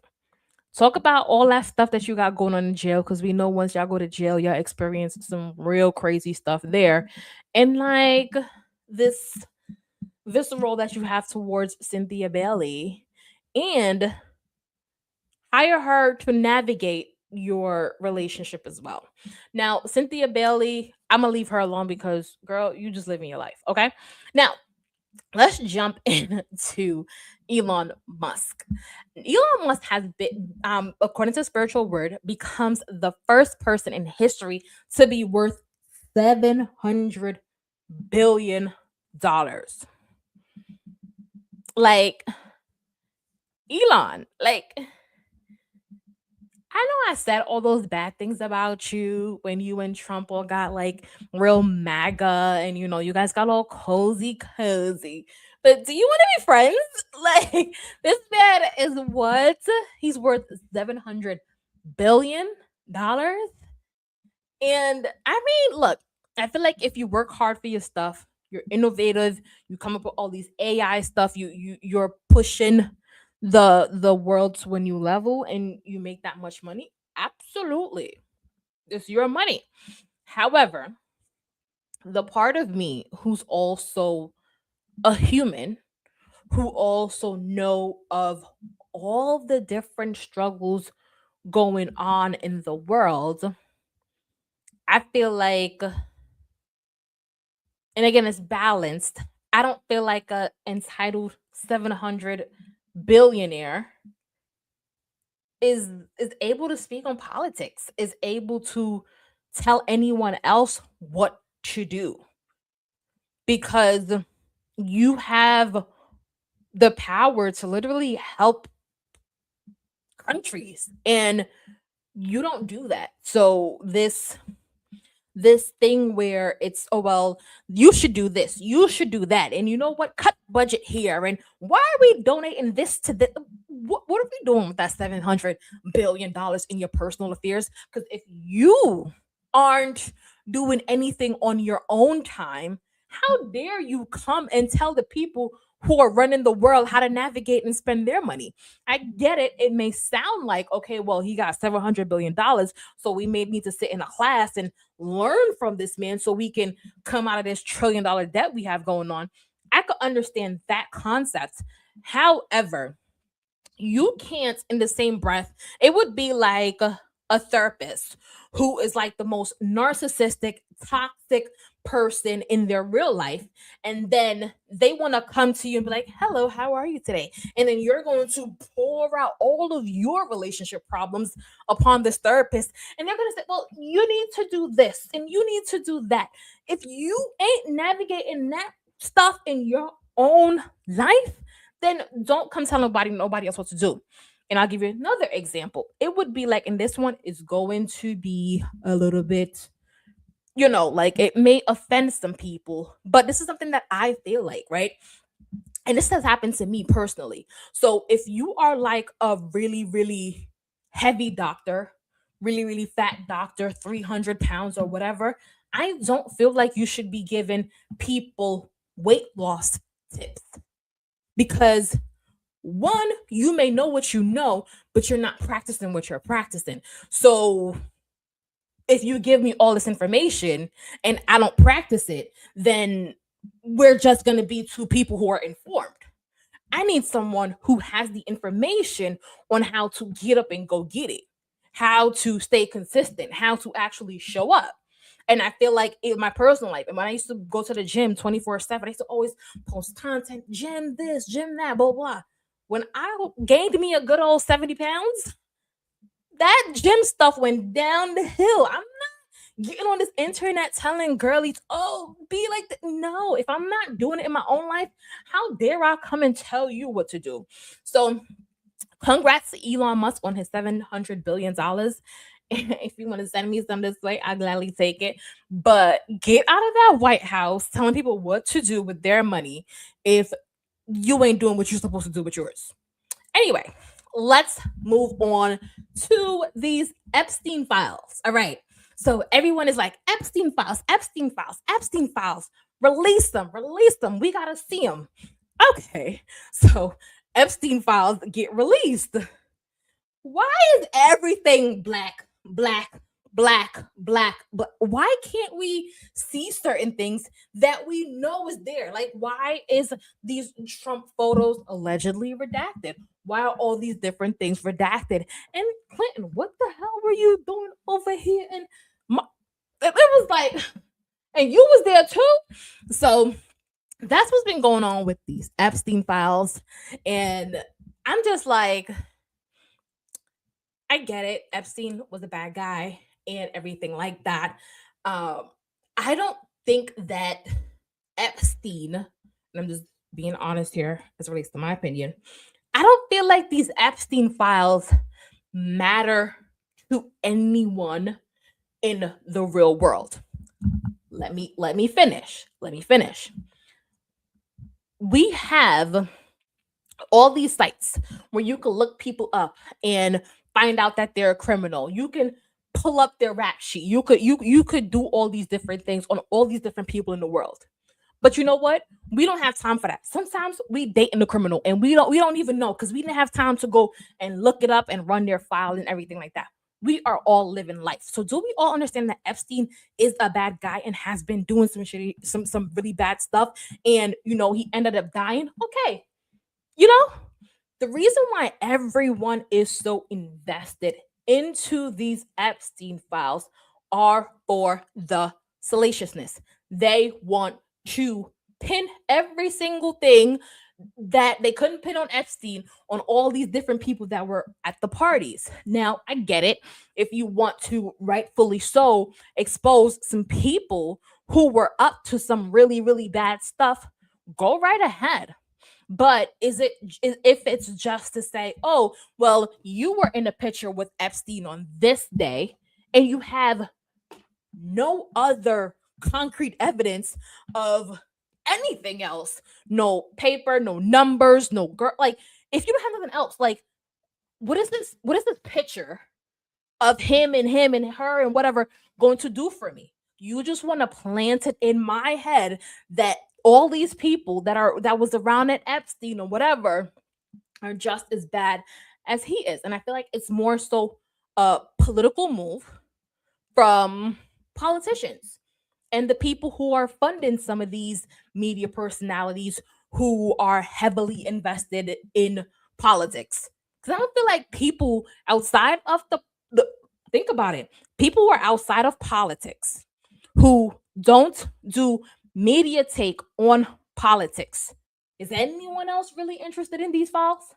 Talk about all that stuff that you got going on in jail, because we know once y'all go to jail, y'all experience some real crazy stuff there. And like this visceral that you have towards Cynthia Bailey, and hire her to navigate your relationship as well. Now, Cynthia Bailey, I'm gonna leave her alone because girl, you just living your life. Okay. Now, let's jump into Elon Musk. Elon Musk has been, according to Spiritual Word, becomes the first person in history to be worth $700 billion. Like, Elon, like, I know I said all those bad things about you when you and Trump all got like real MAGA and you guys got all cozy. But do you want to be friends? Like, this man is what? He's worth $700 billion. And I mean, look, I feel like if you work hard for your stuff, you're innovative, you come up with all these AI stuff, you're pushing the world to a new level and you make that much money, absolutely. It's your money. However, the part of me who's also a human, who also know of all the different struggles going on in the world, I feel like, and again, it's balanced. I don't feel like a entitled 700 billionaire is able to speak on politics, is able to tell anyone else what to do, because you have the power to literally help countries and you don't do that. So this thing where it's, oh well, you should do this, you should do that, and you know what, cut budget here, and why are we donating this to the, what are we doing with that $700 billion in your personal affairs? Because if you aren't doing anything on your own time, how dare you come and tell the people who are running the world how to navigate and spend their money? I get it, it may sound like, okay, well, he got $700 billion, so we may need to sit in a class and learn from this man so we can come out of this $1 trillion debt we have going on. I could understand that concept. However, you can't in the same breath, it would be like a therapist who is like the most narcissistic, toxic person in their real life, and then they want to come to you and be like, hello, how are you today? And then you're going to pour out all of your relationship problems upon this therapist, and they're going to say, well, you need to do this and you need to do that. If you ain't navigating that stuff in your own life, then don't come tell nobody else what to do. And I'll give you another example. It would be like, and this one is going to be a little bit, like it may offend some people, but this is something that I feel like, right? And this has happened to me personally. So if you are like a really, really heavy doctor, really, really fat doctor, 300 pounds or whatever, I don't feel like you should be giving people weight loss tips. Because one, you may know what you know, but you're not practicing what you're practicing. So if you give me all this information and I don't practice it, then we're just going to be two people who are informed. I need someone who has the information on how to get up and go get it, how to stay consistent, how to actually show up. And I feel like in my personal life, and when I used to go to the gym 24/7, I used to always post content, gym this, gym that, blah, blah. When I gained me a good old 70 pounds, that gym stuff went down the hill. I'm not getting on this internet telling girlies, oh, be like that. No, if I'm not doing it in my own life, how dare I come and tell you what to do? So congrats to Elon Musk on his $700 billion. If you want to send me some this way, I'll gladly take it. But get out of that White House telling people what to do with their money if you ain't doing what you're supposed to do with yours. Anyway, let's move on to these Epstein files. All right. So everyone is like, Epstein files, Epstein files, Epstein files. Release them, release them. We got to see them. Okay. So Epstein files get released. Why is everything black, black, black, black? But why can't we see certain things that we know is there? Like, why is these Trump photos allegedly redacted? Why are all these different things redacted? And Clinton, what the hell were you doing over here? And it was like, and you was there too. So that's what's been going on with these Epstein files. And I'm just like, I get it. Epstein was a bad guy and everything like that. I don't think that Epstein, and I'm just being honest here as it relates to my opinion, I don't feel like these Epstein files matter to anyone in the real world. Let me finish. Let me finish. We have all these sites where you can look people up and find out that they're a criminal. You can pull up their rap sheet. You could do all these different things on all these different people in the world. But you know what? We don't have time for that. Sometimes we dating the criminal and we don't even know because we didn't have time to go and look it up and run their file and everything like that. We are all living life. So do we all understand that Epstein is a bad guy and has been doing some really bad stuff? And he ended up dying. Okay. The reason why everyone is so invested into these Epstein files are for the salaciousness. They want to pin every single thing that they couldn't pin on Epstein on all these different people that were at the parties. Now, I get it. If you want to rightfully so expose some people who were up to some really, really bad stuff, go right ahead. But if it's just to say, oh, well, you were in a picture with Epstein on this day and you have no other concrete evidence of anything else, no paper, no numbers, no girl, like if you don't have nothing else, like what is this picture of him and her and whatever going to do for me? You just want to plant it in my head that all these people that was around at Epstein or whatever are just as bad as he is. And I feel like it's more so a political move from politicians and the people who are funding some of these media personalities who are heavily invested in politics. Because I don't feel like people outside of the think about it, people who are outside of politics who don't do media take on politics. Is anyone else really interested in these files?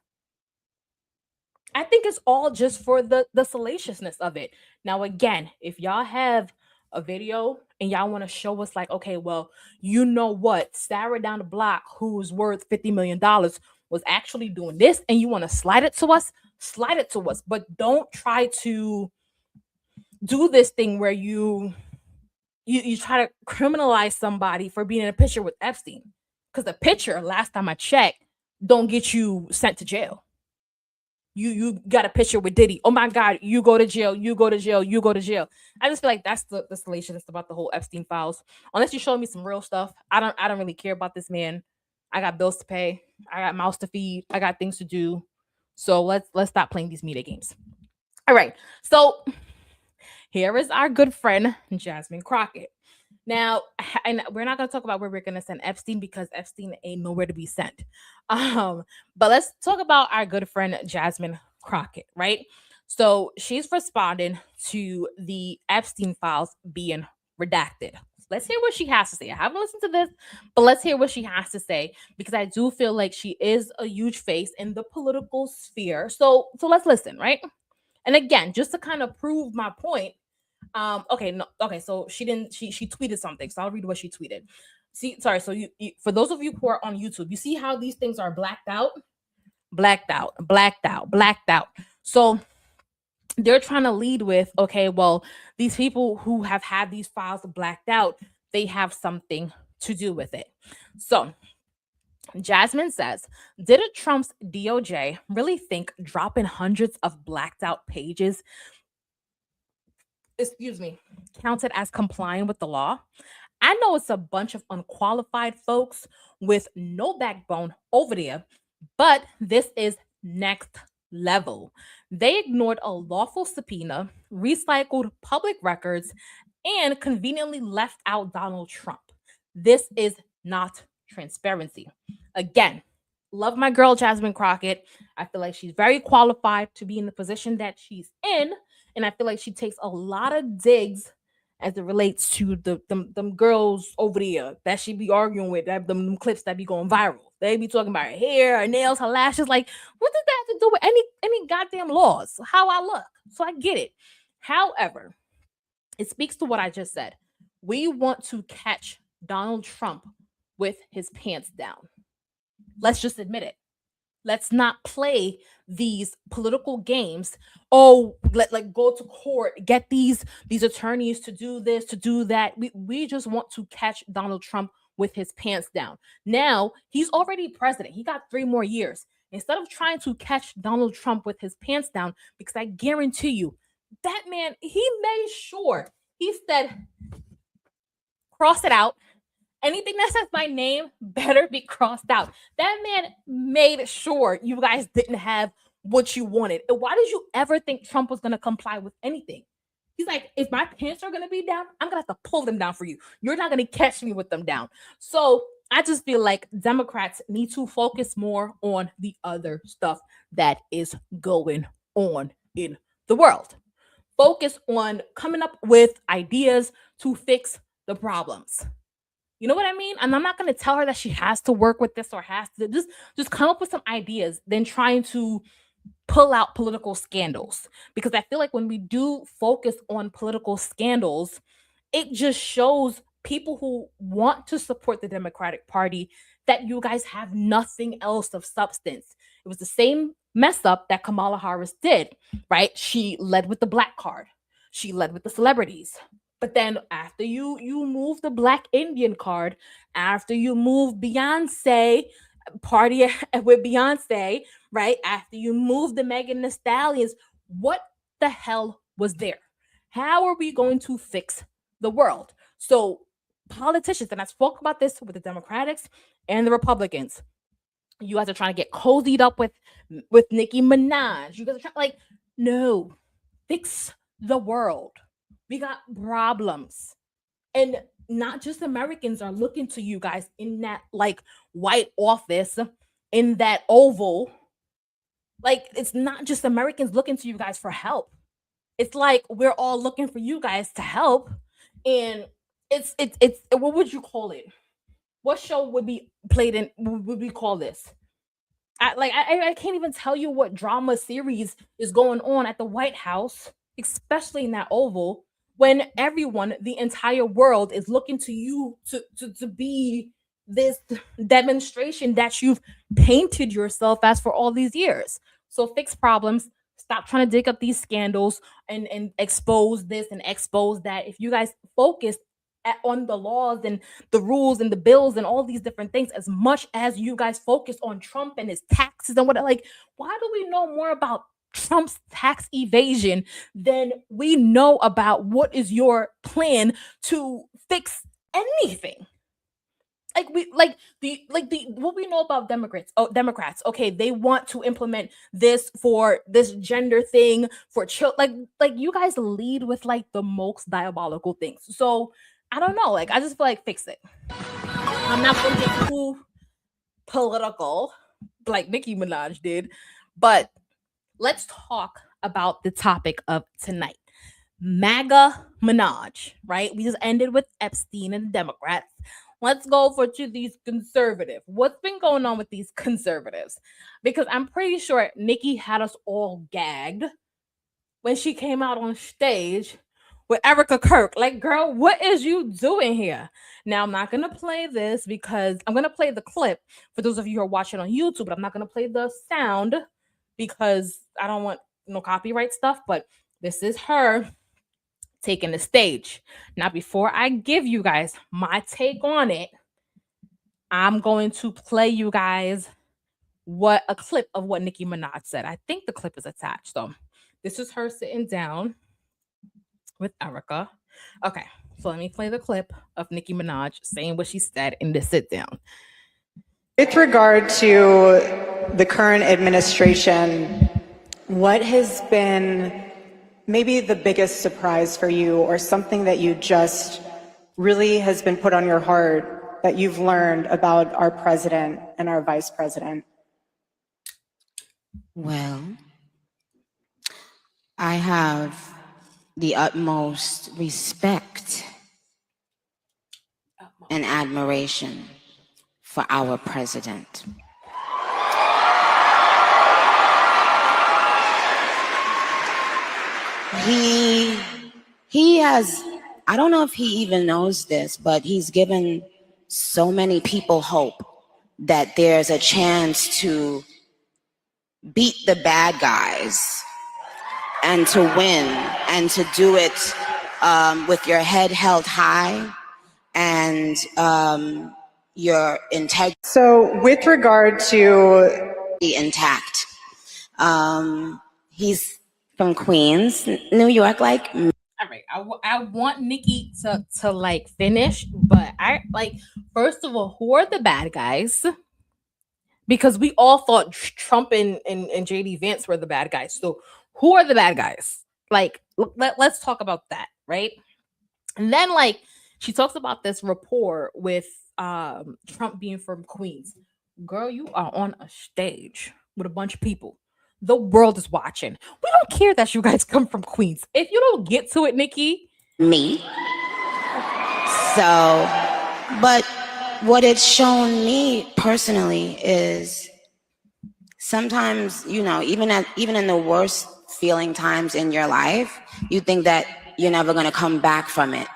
I think it's all just for the salaciousness of it. Now, again, if y'all have a video and y'all want to show us like, okay, well, you know what? Sarah down the block who's worth $50 million was actually doing this and you want to slide it to us, but don't try to do this thing where you try to criminalize somebody for being in a picture with Epstein. Because the picture, last time I checked, don't get you sent to jail. You got a picture with Diddy. Oh my God, you go to jail, you go to jail, you go to jail. I just feel like that's the salaciousness about the whole Epstein files. Unless you show me some real stuff, I don't really care about this man. I got bills to pay, I got mouths to feed, I got things to do. So let's stop playing these media games. All right. So here is our good friend Jasmine Crockett. Now, and we're not going to talk about where we're going to send Epstein because Epstein ain't nowhere to be sent. But let's talk about our good friend Jasmine Crockett, right? So she's responding to the Epstein files being redacted. Let's hear what she has to say. I haven't listened to this, but let's hear what she has to say because I do feel like she is a huge face in the political sphere. So let's listen, right? And again, just to kind of prove my point. So she tweeted something, so I'll read what she tweeted. So you for those of you who are on YouTube, you see how these things are blacked out. So they're trying to lead with, okay, well, these people who have had these files blacked out, they have something to do with it. So Jasmine says, didn't Trump's DOJ really think dropping hundreds of blacked out pages, counted as complying with the law? I know it's a bunch of unqualified folks with no backbone over there, but this is next level. They ignored a lawful subpoena, recycled public records, and conveniently left out Donald Trump. This is not transparency. Again, love my girl Jasmine Crockett. I feel like she's very qualified to be in the position that she's in, and I feel like she takes a lot of digs as it relates to them girls over there that she be arguing with, that them clips that be going viral. They be talking about her hair, her nails, her lashes. Like, what does that have to do with any goddamn laws? How I look. So I get it. However, it speaks to what I just said. We want to catch Donald Trump with his pants down. Let's just admit it. Let's not play these political games. Oh, like go to court, get these attorneys to do this, to do that. We just want to catch Donald Trump with his pants down. Now, he's already president. He got 3 more years. Instead of trying to catch Donald Trump with his pants down, because I guarantee you, that man, he made sure, he said, cross it out. Anything that says my name better be crossed out. That man made sure you guys didn't have what you wanted. And why did you ever think Trump was going to comply with anything? He's like, if my pants are going to be down, I'm going to have to pull them down for you. You're not going to catch me with them down. So I just feel like Democrats need to focus more on the other stuff that is going on in the world. Focus on coming up with ideas to fix the problems. You know what I mean? And I'm not going to tell her that she has to work with this or has to just come up with some ideas, then trying to pull out political scandals. Because I feel like when we do focus on political scandals, it just shows people who want to support the Democratic Party that you guys have nothing else of substance. It was the same mess up that Kamala Harris did, right? She led with the black card. She led with the celebrities. But then after you move the Black Indian card, after you move Beyonce, party with Beyonce, right? After you move the Megan Thee Stallions, what the hell was there? How are we going to fix the world? So politicians, and I spoke about this with the Democrats and the Republicans, you guys are trying to get cozied up with Nicki Minaj. You guys are trying, no, fix the world. We got problems. And not just Americans are looking to you guys in that White Office, in that Oval. It's not just Americans looking to you guys for help. It's like we're all looking for you guys to help. And it's what would you call it? What show would be played in, would we call this? I can't even tell you what drama series is going on at the White House, especially in that Oval, when everyone, the entire world, is looking to you to be this demonstration that you've painted yourself as for all these years. So fix problems. Stop trying to dig up these scandals and expose this and expose that. If you guys focus on the laws and the rules and the bills and all these different things as much as you guys focus on Trump and his taxes and why do we know more about Trump's tax evasion than we know about what is your plan to fix anything? What we know about Democrats. Okay, they want to implement this for this gender thing for children. You guys lead with the most diabolical things. So I don't know. I just feel like fix it. I'm not going to get too political like Nicki Minaj did, but let's talk about the topic of tonight. MAGA Minaj, right? We just ended with Epstein and the Democrats. Let's go over to these conservatives. What's been going on with these conservatives? Because I'm pretty sure Nicki had us all gagged when she came out on stage with Erica Kirk. Girl, what is you doing here? Now, I'm not going to play this because I'm going to play the clip for those of you who are watching on YouTube, but I'm not going to play the sound because I don't want no copyright stuff. But This is her taking the stage. Now, before I give you guys my take on it, I'm going to play you guys what a clip of what Nicki Minaj said. I think the clip is attached. So this is her sitting down with Erica. Okay, so let me play the clip of Nicki Minaj saying what she said in the sit down. With regard to the current administration, what has been maybe the biggest surprise for you, or something that you just really has been put on your heart that you've learned about our president and our vice president? Well, I have the utmost respect and admiration for our president. He has, I don't know if he even knows this, but he's given so many people hope that there's a chance to beat the bad guys and to win, and to do it with your head held high and your integrity So with regard to intact. He's from Queens, New York, like me. All right, I want Nicki to like finish, but I like, first of all, who are the bad guys? Because we all thought Trump and JD Vance were the bad guys. So who are the bad guys? Like, let's talk about that, right? And then like she talks about this rapport with Trump being from Queens. Girl, you are on a stage with a bunch of people. The world is watching. We don't care that you guys come from Queens. If you don't get to it, Nicki. Me. So, but what it's shown me personally is sometimes, you know, even in the worst feeling times in your life, you think that you're never going to come back from it,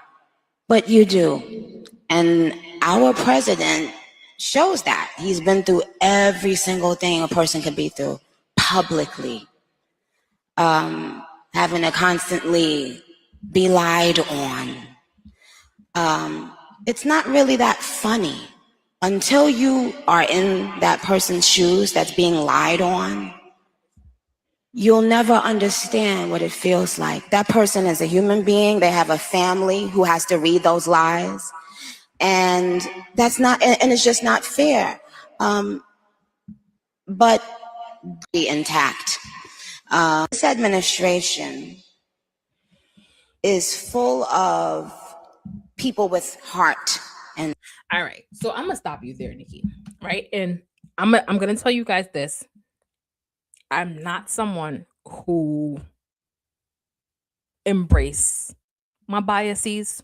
but you do. And our president shows that. He's been through every single thing a person could be through publicly, having to constantly be lied on. It's not really that funny until you are in that person's shoes that's being lied on. You'll never understand what it feels like. That person is a human being. They have a family who has to read those lies. And that's not, and it's just not fair. But be intact. This administration is full of people with heart. And all right, so I'm gonna stop you there, Nicki. Right, and I'm gonna tell you guys this. I'm not someone who embrace my biases.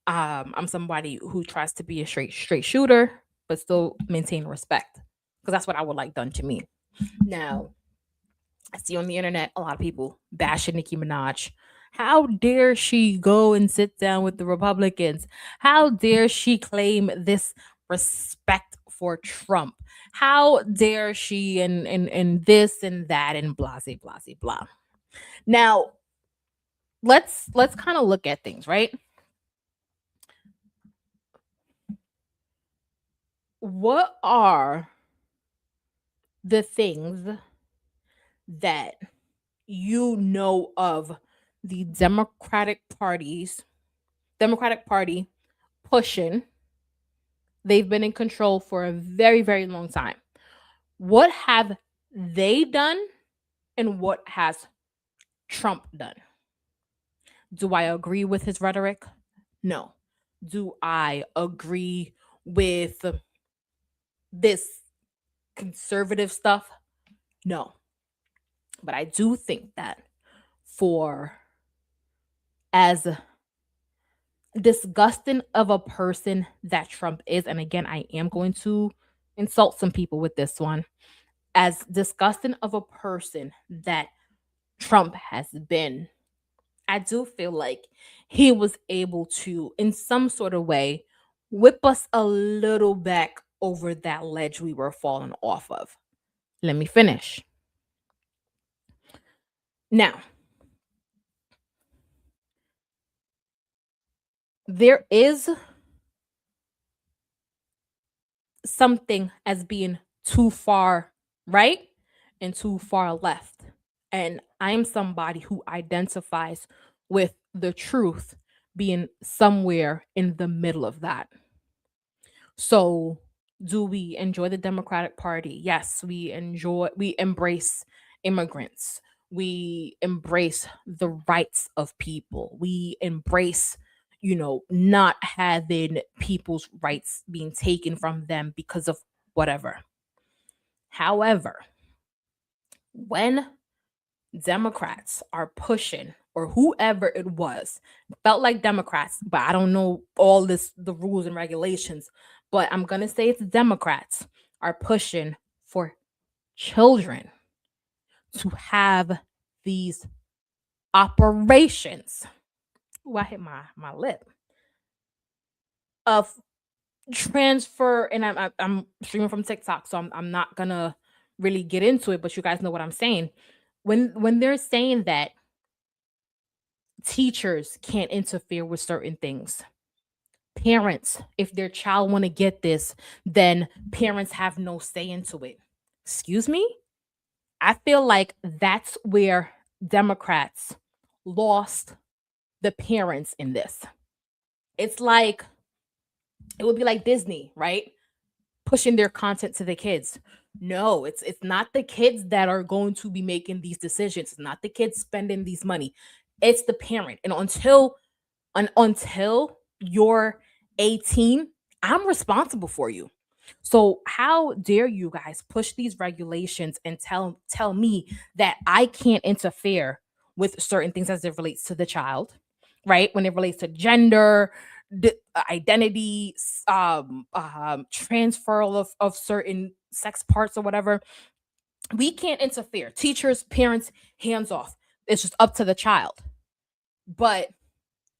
I'm somebody who tries to be a straight shooter, but still maintain respect, because that's what I would like done to me. Now, I see on the internet a lot of people bashing Nicki Minaj. How dare she go and sit down with the Republicans? How dare she claim this respect for Trump? How dare she and this and that and blah blah blah. Now, let's kind of look at things, right? What are the things that you know of the Democratic Party pushing? They've been in control for a very, very long time. What have they done and what has Trump done? Do I agree with his rhetoric? No. Do I agree with this conservative stuff? No. But I do think that for as disgusting of a person that Trump is, and again, I am going to insult some people with this one, as disgusting of a person that Trump has been, I do feel like he was able to, in some sort of way, whip us a little back over that ledge we were falling off of. Let me finish. Now, there is something as being too far right and too far left. And I'm somebody who identifies with the truth being somewhere in the middle of that. So, do we enjoy the Democratic Party? Yes, we embrace immigrants. We embrace the rights of people. We embrace, not having people's rights being taken from them because of whatever. However, when Democrats are pushing, or whoever it was, felt like Democrats, but I don't know the rules and regulations, but I'm going to say it's Democrats are pushing for children to have these operations. Ooh, I hit my lip of transfer, and I'm streaming from TikTok, so I'm not gonna really get into it, but you guys know what I'm saying. When they're saying that teachers can't interfere with certain things, parents, if their child want to get this, then parents have no say into it. Excuse me? I feel like that's where Democrats lost the parents in this. It's like it would be like Disney, right? Pushing their content to the kids. No, it's not the kids that are going to be making these decisions. It's not the kids spending these money. It's the parent. And until you're 18, I'm responsible for you. So how dare you guys push these regulations and tell me that I can't interfere with certain things as it relates to the child, right? When it relates to gender, identity, transfer of certain sex parts or whatever, we can't interfere. Teachers, parents, hands off. It's just up to the child. But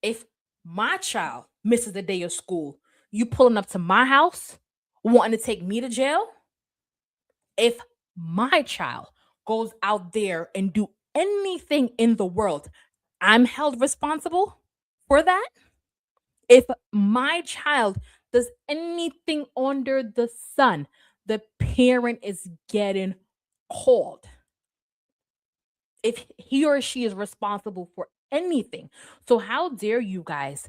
if my child misses a day of school, you pulling up to my house wanting to take me to jail? If my child goes out there and do anything in the world, I'm held responsible for that? If my child does anything under the sun, the parent is getting called. If he or she is responsible for anything. So, how dare you guys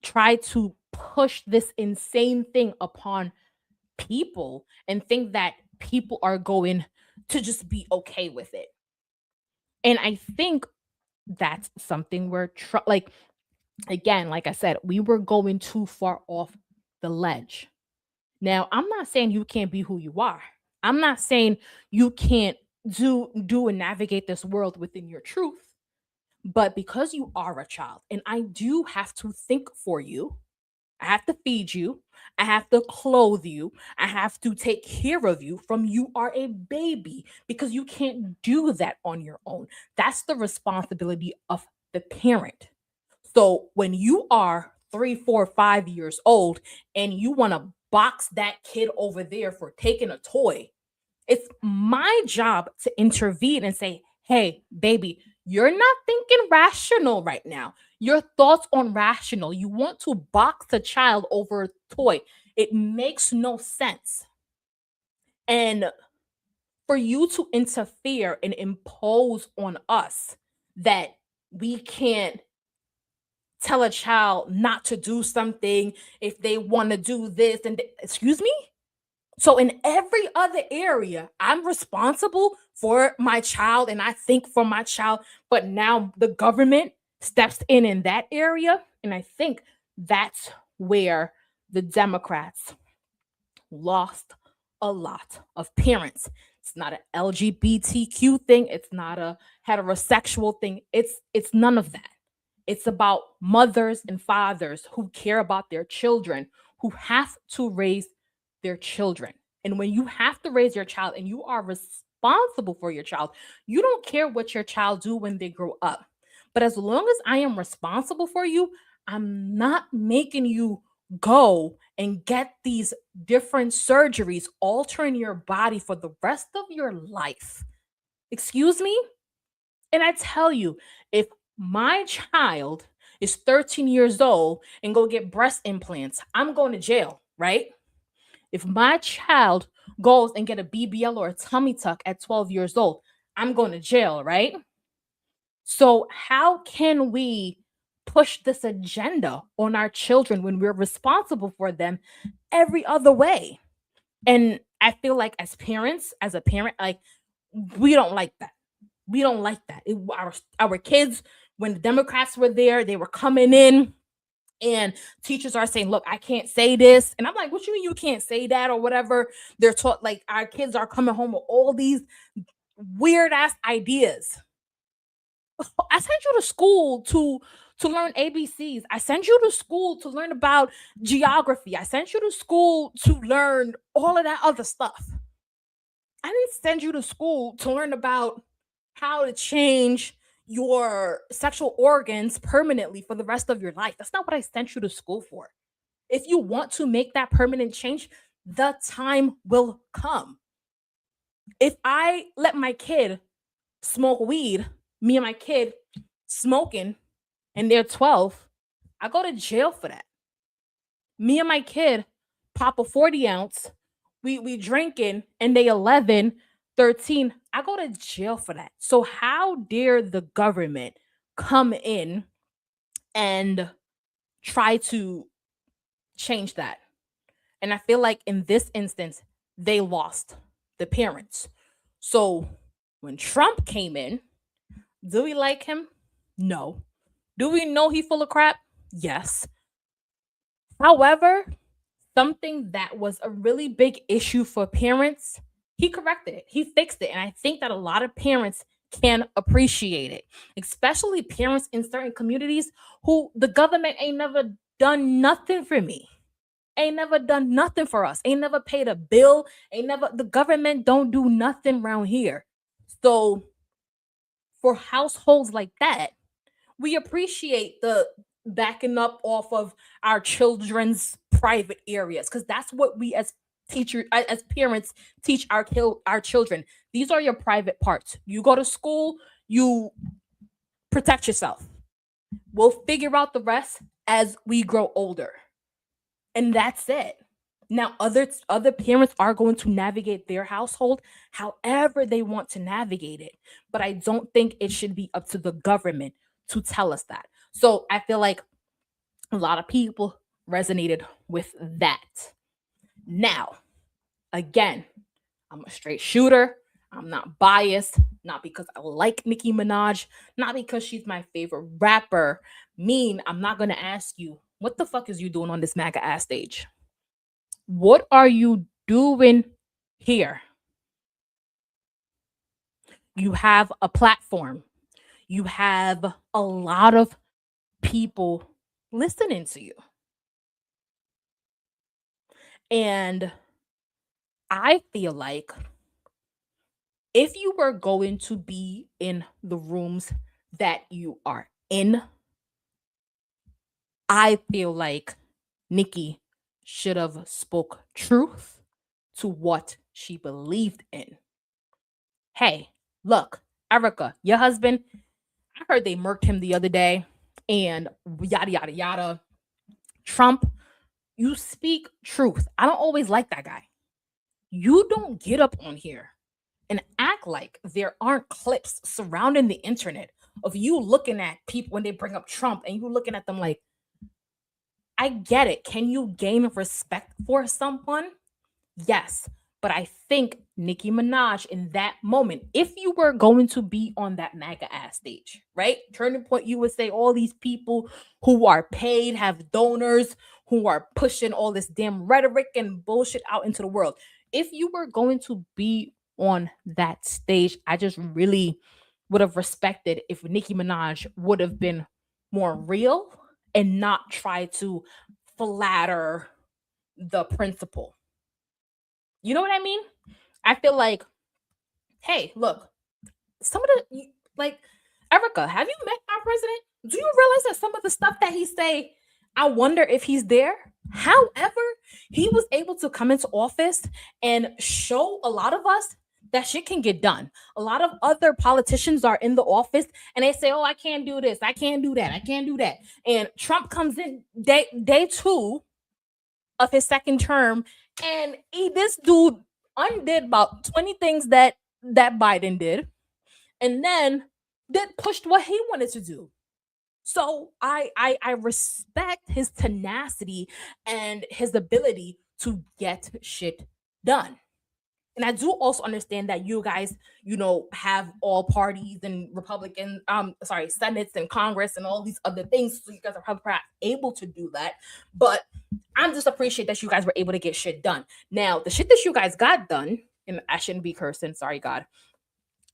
try to push this insane thing upon people and think that people are going to just be okay with it? And I think that's something where, like, again, like I said, we were going too far off the ledge. Now, I'm not saying you can't be who you are. I'm not saying you can't do and navigate this world within your truth. But because you are a child, and I do have to think for you, I have to feed you, I have to clothe you, I have to take care of you from you are a baby, because you can't do that on your own. That's the responsibility of the parent. So when you are 3, 4, 5 years old and you want to box that kid over there for taking a toy, it's my job to intervene and say, hey, baby, you're not thinking rational right now. Your thoughts on rational. You want to box a child over a toy. It makes no sense. And for you to interfere and impose on us that we can't tell a child not to do something if they want to do this and excuse me. So in every other area, I'm responsible for my child and I think for my child, but now the government steps in that area, and I think that's where the Democrats lost a lot of parents. It's not an LGBTQ thing, it's not a heterosexual thing. It's none of that. It's about mothers and fathers who care about their children, who have to raise their children. And when you have to raise your child and you are responsible for your child, you don't care what your child do when they grow up. But as long as I am responsible for you, I'm not making you go and get these different surgeries altering your body for the rest of your life. Excuse me? And I tell you, if my child is 13 years old and go get breast implants, I'm going to jail, right? If my child goes and get a BBL or a tummy tuck at 12 years old, I'm going to jail, right? So how can we push this agenda on our children when we're responsible for them every other way? And I feel like as parents, as a parent, like we don't like that. We don't like that. Our kids, when the Democrats were there, they were coming in and teachers are saying, look, I can't say this. And I'm like, what you mean you can't say that or whatever? They're taught, like, our kids are coming home with all these weird ass ideas. I sent you to school to learn ABCs. I sent you to school to learn about geography. I sent you to school to learn all of that other stuff. I didn't send you to school to learn about how to change your sexual organs permanently for the rest of your life. That's not what I sent you to school for. If you want to make that permanent change, the time will come. If I let my kid smoke weed, me and my kid smoking, and they're 12, I go to jail for that. Me and my kid pop a 40 ounce, we drinking, and they 11, 13, I go to jail for that. So how dare the government come in and try to change that? And I feel like in this instance, they lost the parents. So when Trump came in, do we like him? No. Do we know he's full of crap? Yes. However, something that was a really big issue for parents, he corrected it. He fixed it. And I think that a lot of parents can appreciate it, especially parents in certain communities who the government ain't never done nothing for me. Ain't never done nothing for us. Ain't never paid a bill. The government don't do nothing around here. So for households like that, we appreciate the backing up off of our children's private areas, because that's what we as as parents teach our children. These are your private parts. You go to school, you protect yourself. We'll figure out the rest as we grow older. And that's it. Now, other parents are going to navigate their household however they want to navigate it. But I don't think it should be up to the government to tell us that. So I feel like a lot of people resonated with that. Now, again, I'm a straight shooter. I'm not biased, not because I like Nicki Minaj, not because she's my favorite rapper. I'm not going to ask you, what the fuck is you doing on this MAGA ass stage? What are you doing here? You have a platform. You have a lot of people listening to you. And I feel like if you were going to be in the rooms that you are in, I feel like Nicki should have spoke truth to what she believed in. Hey, look, Erica, your husband, I heard they murked him the other day and yada, yada, yada. Trump, you speak truth. I don't always like that guy. You don't get up on here and act like there aren't clips surrounding the internet of you looking at people when they bring up Trump and you looking at them like, I get it. Can you gain respect for someone? Yes. But I think Nicki Minaj in that moment, if you were going to be on that MAGA ass stage, right? Turning point, you would say all these people who are paid, have donors, who are pushing all this damn rhetoric and bullshit out into the world. If you were going to be on that stage, I just really would have respected if Nicki Minaj would have been more real and not try to flatter the principal. You know what I mean? I feel like, hey, look, some of the, like, Erica, have you met our president? Do you realize that some of the stuff that he say, I wonder if he's there? However, he was able to come into office and show a lot of us that shit can get done. A lot of other politicians are in the office and they say, oh, I can't do this, I can't do that, I can't do that. And Trump comes in day 2 of his second term, and this dude undid about 20 things that Biden did, and then pushed what he wanted to do. So I respect his tenacity and his ability to get shit done. And I do also understand that you guys, have all parties and Republican, Senates and Congress and all these other things. So you guys are probably able to do that. But I'm just appreciate that you guys were able to get shit done. Now, the shit that you guys got done, and I shouldn't be cursing, sorry, God.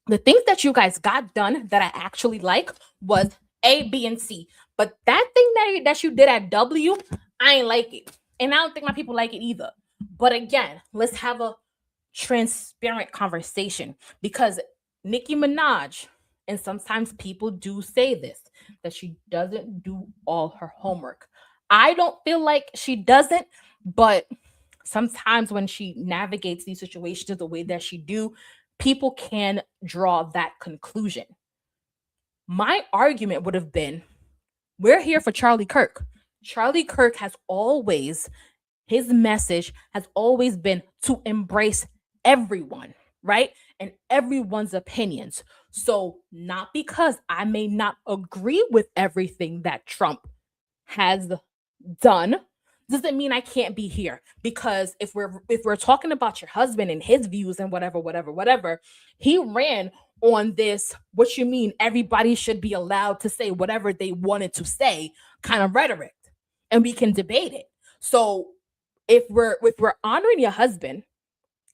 The things that you guys got done that I actually like was A, B, and C. But that thing that you did at W, I ain't like it. And I don't think my people like it either. But again, let's have a transparent conversation, because Nicki Minaj, and sometimes people do say this, that she doesn't do all her homework. I don't feel like she doesn't, but sometimes when she navigates these situations the way that she do, people can draw that conclusion. My argument would have been, we're here for Charlie Kirk. Charlie Kirk his message has always been to embrace everyone, right? And everyone's opinions. So not because I may not agree with everything that Trump has done, doesn't mean I can't be here. Because if we're talking about your husband and his views and whatever, he ran on this, what you mean everybody should be allowed to say whatever they wanted to say kind of rhetoric. And we can debate it. So if we're honoring your husband,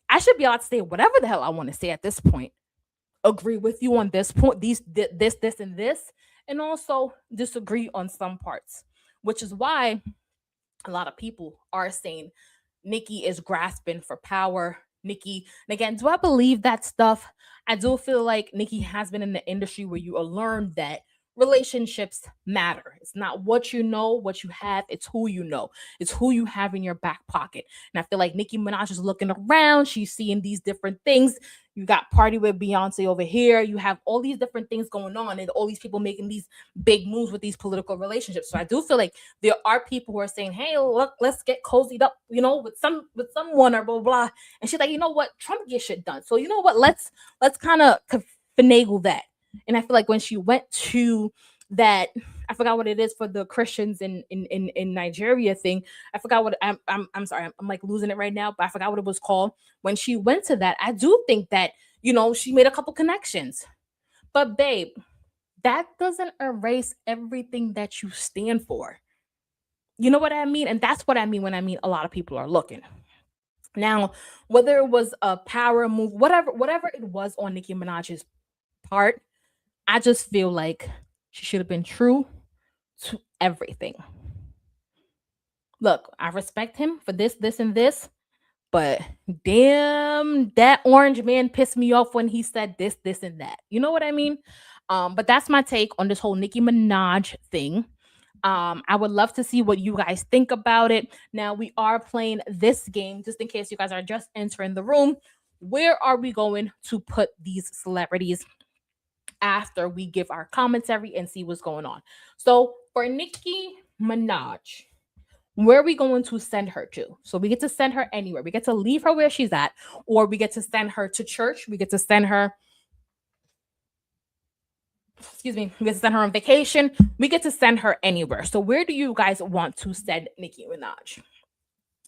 I should be allowed to say whatever the hell I want to say at this point. Agree with you on this point, this, and this, and also disagree on some parts, which is why a lot of people are saying Nicki is grasping for power. Nicki, and again, do I believe that stuff? I do feel like Nicki has been in the industry where you learn that relationships matter. It's not what you know, what you have, it's who you know. It's who you have in your back pocket. And I feel like Nicki Minaj is looking around, she's seeing these different things. You got Party with Beyonce over here. You have all these different things going on, and all these people making these big moves with these political relationships. So I do feel like there are people who are saying, "Hey, look, let's get cozied up, with someone or blah blah blah." And she's like, "You know what? Trump gets shit done. So you know what? Let's kind of finagle that." And I feel like when she went to that, I forgot what it is for the Christians in Nigeria thing. I forgot what I'm sorry, I'm like losing it right now, but I forgot what it was called. When she went to that, I do think that, she made a couple connections. But babe, that doesn't erase everything that you stand for. You know what I mean? And that's what I mean when I mean a lot of people are looking. Now, whether it was a power move, whatever it was on Nicki Minaj's part, I just feel like she should have been true to everything. Look, I respect him for this, and this, but damn, that orange man pissed me off when he said this, and that. You know what I mean? But that's my take on this whole Nicki Minaj thing. I would love to see what you guys think about it. Now, we are playing this game, just in case you guys are just entering the room. Where are we going to put these celebrities after we give our commentary and see what's going on? So for Nicki Minaj, where are we going to send her to? So we get to send her anywhere. We get to leave her where she's at, or we get to send her to church. We get to send her, we get to send her on vacation. We get to send her anywhere. So where do you guys want to send Nicki Minaj?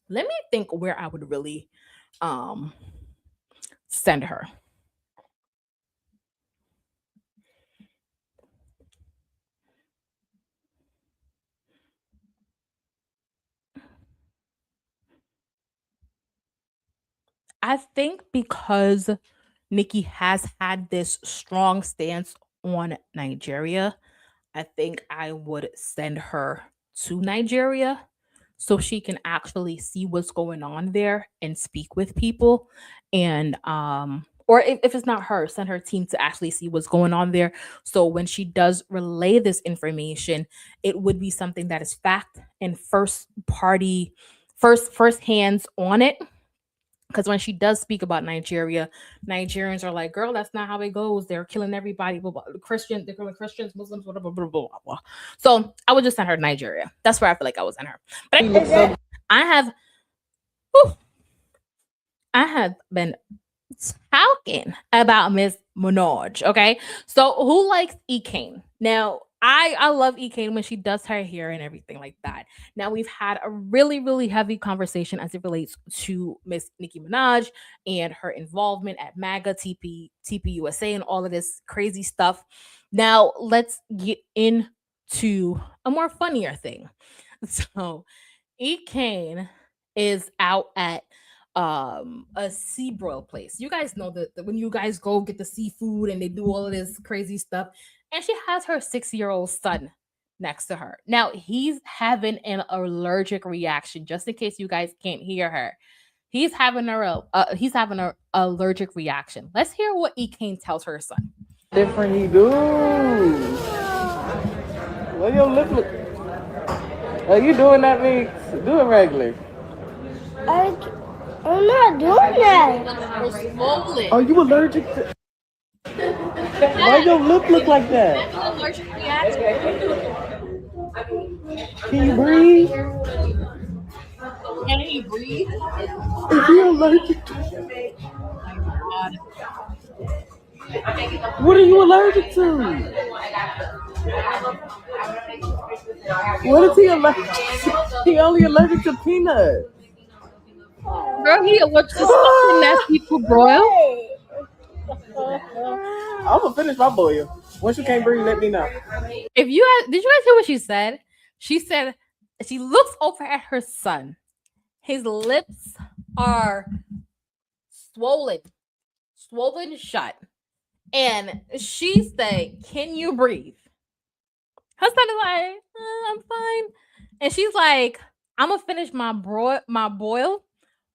Let me think where I would really send her. I think because Nicki has had this strong stance on Nigeria, I think I would send her to Nigeria so she can actually see what's going on there and speak with people. And or if it's not her, send her team to actually see what's going on there. So when she does relay this information, it would be something that is fact and first hands on it. Because when she does speak about Nigeria, Nigerians are like, girl, that's not how it goes. They're killing everybody. Blah, blah. Christian, they're killing Christians, Muslims, blah, blah, blah, blah, blah, blah. So I would just send her to Nigeria. That's where I feel like I would send her. But I have been talking about Miss Minaj. Okay. So who likes Ekane? Now, I love Ekane when she does her hair and everything like that. Now we've had a really, really heavy conversation as it relates to Miss Nicki Minaj and her involvement at MAGA, TP USA, and all of this crazy stuff. Now let's get into a more funnier thing. So Ekane is out at a sea broil place. You guys know that when you guys go get the seafood and they do all of this crazy stuff, and she has her 6-year-old son next to her. Now he's having an allergic reaction. Just in case you guys can't hear her, he's having a allergic reaction. Let's hear what Ekane tells her son. Different he do. What your lip look? Are you doing that, Meeks? Do it regular. I'm not doing that. Are you allergic to? Why your lip look like that? Allergic reaction. Can you breathe? Can he breathe? If you're allergic to, what are you allergic to? What is he allergic to? He only allergic to peanuts. Girl, he allergic to something that's people broil. I'm gonna finish my boil. Once you can't breathe, let me know. Did you guys hear what she said? She said she looks over at her son. His lips are swollen shut. And she said, "Can you breathe?" Her son is like, "I'm fine." And she's like, "I'm gonna finish my boil.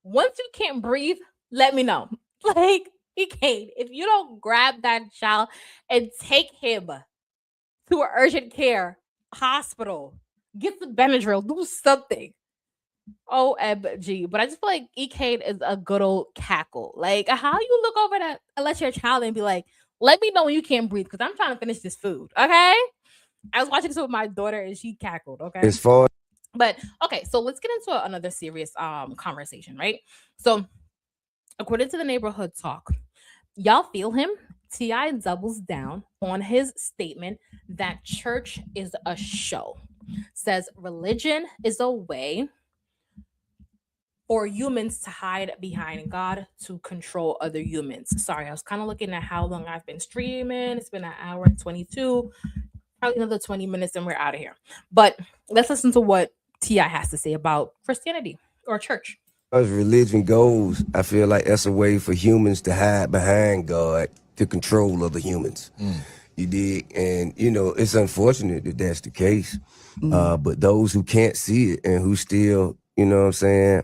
Once you can't breathe, let me know." Like, he can't. If you don't grab that child and take him to an urgent care hospital, get the Benadryl, do something. OMG. But I just feel like Ekane is a good old cackle. Like, how you look over that and let your child and be like, let me know when you can't breathe because I'm trying to finish this food. Okay. I was watching this with my daughter and she cackled. Okay. As far But okay, so let's get into another serious conversation, right? So according to the neighborhood talk, y'all feel him? T.I. doubles down on his statement that church is a show. Says religion is a way for humans to hide behind God to control other humans. Sorry, I was kind of looking at how long I've been streaming. It's been an hour and 22, probably another 20 minutes and we're out of here. But let's listen to what T.I. has to say about Christianity or church. as religion goes, I feel like that's a way for humans to hide behind God to control other humans. You dig? And, you know, it's unfortunate that that's the case. But those who can't see it and who still, you know what I'm saying,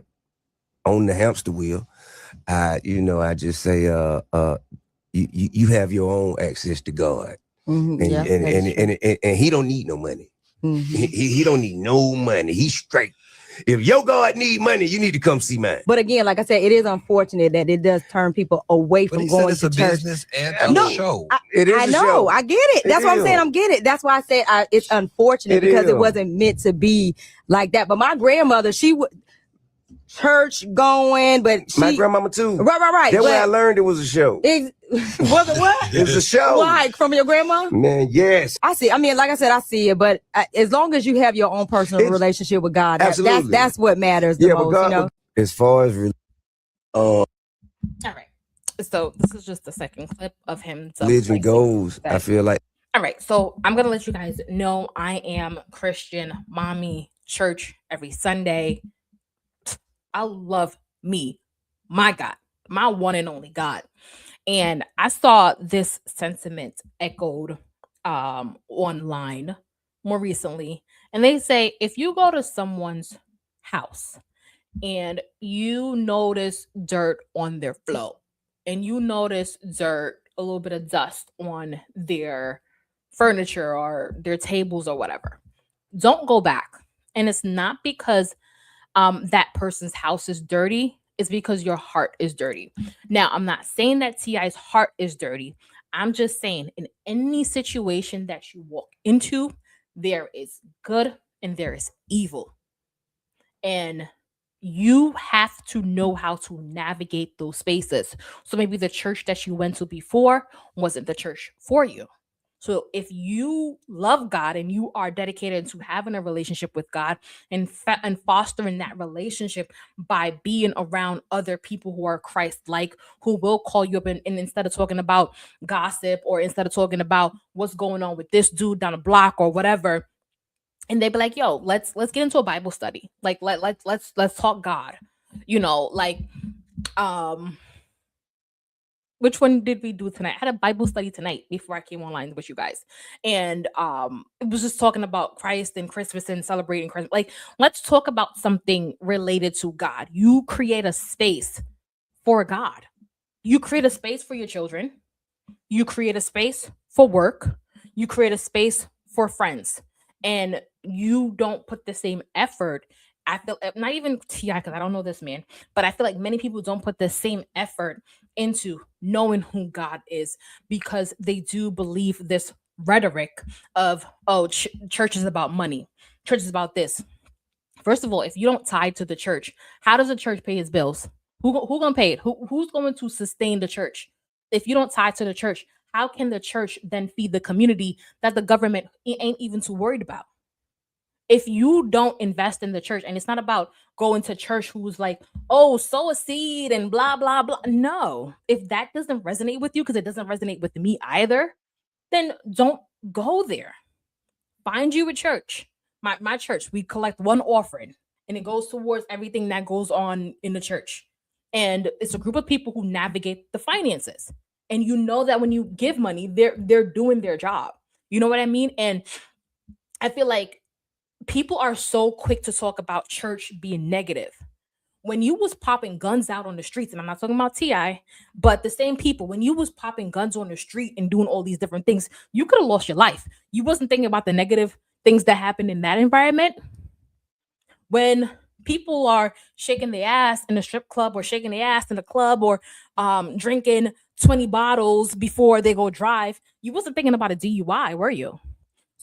on the hamster wheel, I just say, you have your own access to God. And he don't need no money. He don't need no money. He's straight. If your God need money, you need to come see mine. But again, like I said, it is unfortunate that it does turn people away from going to church. Business and a show. I know. I get it. That's what I'm saying. I'm getting it. That's why I said it's unfortunate because it wasn't meant to be like that. But my grandmother, she would church going, but my grandmama too. Right. That's where I learned it was a show. Was it what? It was a show. Like from your grandma? Man, yes. I see. I mean, like I said, I see it, but as long as you have your own personal relationship with God, that's what matters the most. God, you know? As far as all right. So this is just the second clip of him. Religion goes, I feel like. All right. So I'm gonna let you guys know I am Christian mommy church every Sunday. I love me, my God, my one and only God. And I saw this sentiment echoed online more recently. And they say, if you go to someone's house and you notice dirt on their floor and you notice dirt, a little bit of dust on their furniture or their tables or whatever, don't go back. And it's not because that person's house is dirty. is because your heart is dirty. Now, I'm not saying that T.I.'s heart is dirty. I'm just saying in any situation that you walk into, there is good and there is evil. And you have to know how to navigate those spaces. So maybe the church that you went to before wasn't the church for you. So if you love God and you are dedicated to having a relationship with God and fostering that relationship by being around other people who are Christ-like, who will call you up and instead of talking about gossip or instead of talking about what's going on with this dude down the block or whatever, and they'd be like, "Yo, let's get into a Bible study. Like let's talk God." You know, like um which one did we do tonight? I had a Bible study tonight before I came online with you guys. And it was just talking about Christ and Christmas and celebrating Christmas. Like, let's talk about something related to God. You create a space for God. You create a space for your children. You create a space for work. You create a space for friends. And you don't put the same effort. I feel not even T.I. because I don't know this man, but I feel like many people don't put the same effort into knowing who God is because they do believe this rhetoric of, oh, church is about money. Church is about this. First of all, if you don't tie to the church, how does the church pay his bills? Who gonna pay it? Who's going to sustain the church? If you don't tie to the church, how can the church then feed the community that the government ain't even too worried about? If you don't invest in the church, and it's not about going to church who's like, oh, sow a seed and blah blah blah. No, if that doesn't resonate with you, because it doesn't resonate with me either, then don't go there. Find you a church. My church, we collect one offering and it goes towards everything that goes on in the church. And it's a group of people who navigate the finances. And you know that when you give money, they're doing their job. You know what I mean? And I feel like people are so quick to talk about church being negative. When you was popping guns out on the streets, and I'm not talking about T.I., but the same people, when you was popping guns on the street and doing all these different things, you could have lost your life. You wasn't thinking about the negative things that happened in that environment. When people are shaking their ass in a strip club or shaking their ass in a club or drinking 20 bottles before they go drive, you wasn't thinking about a DUI, were you?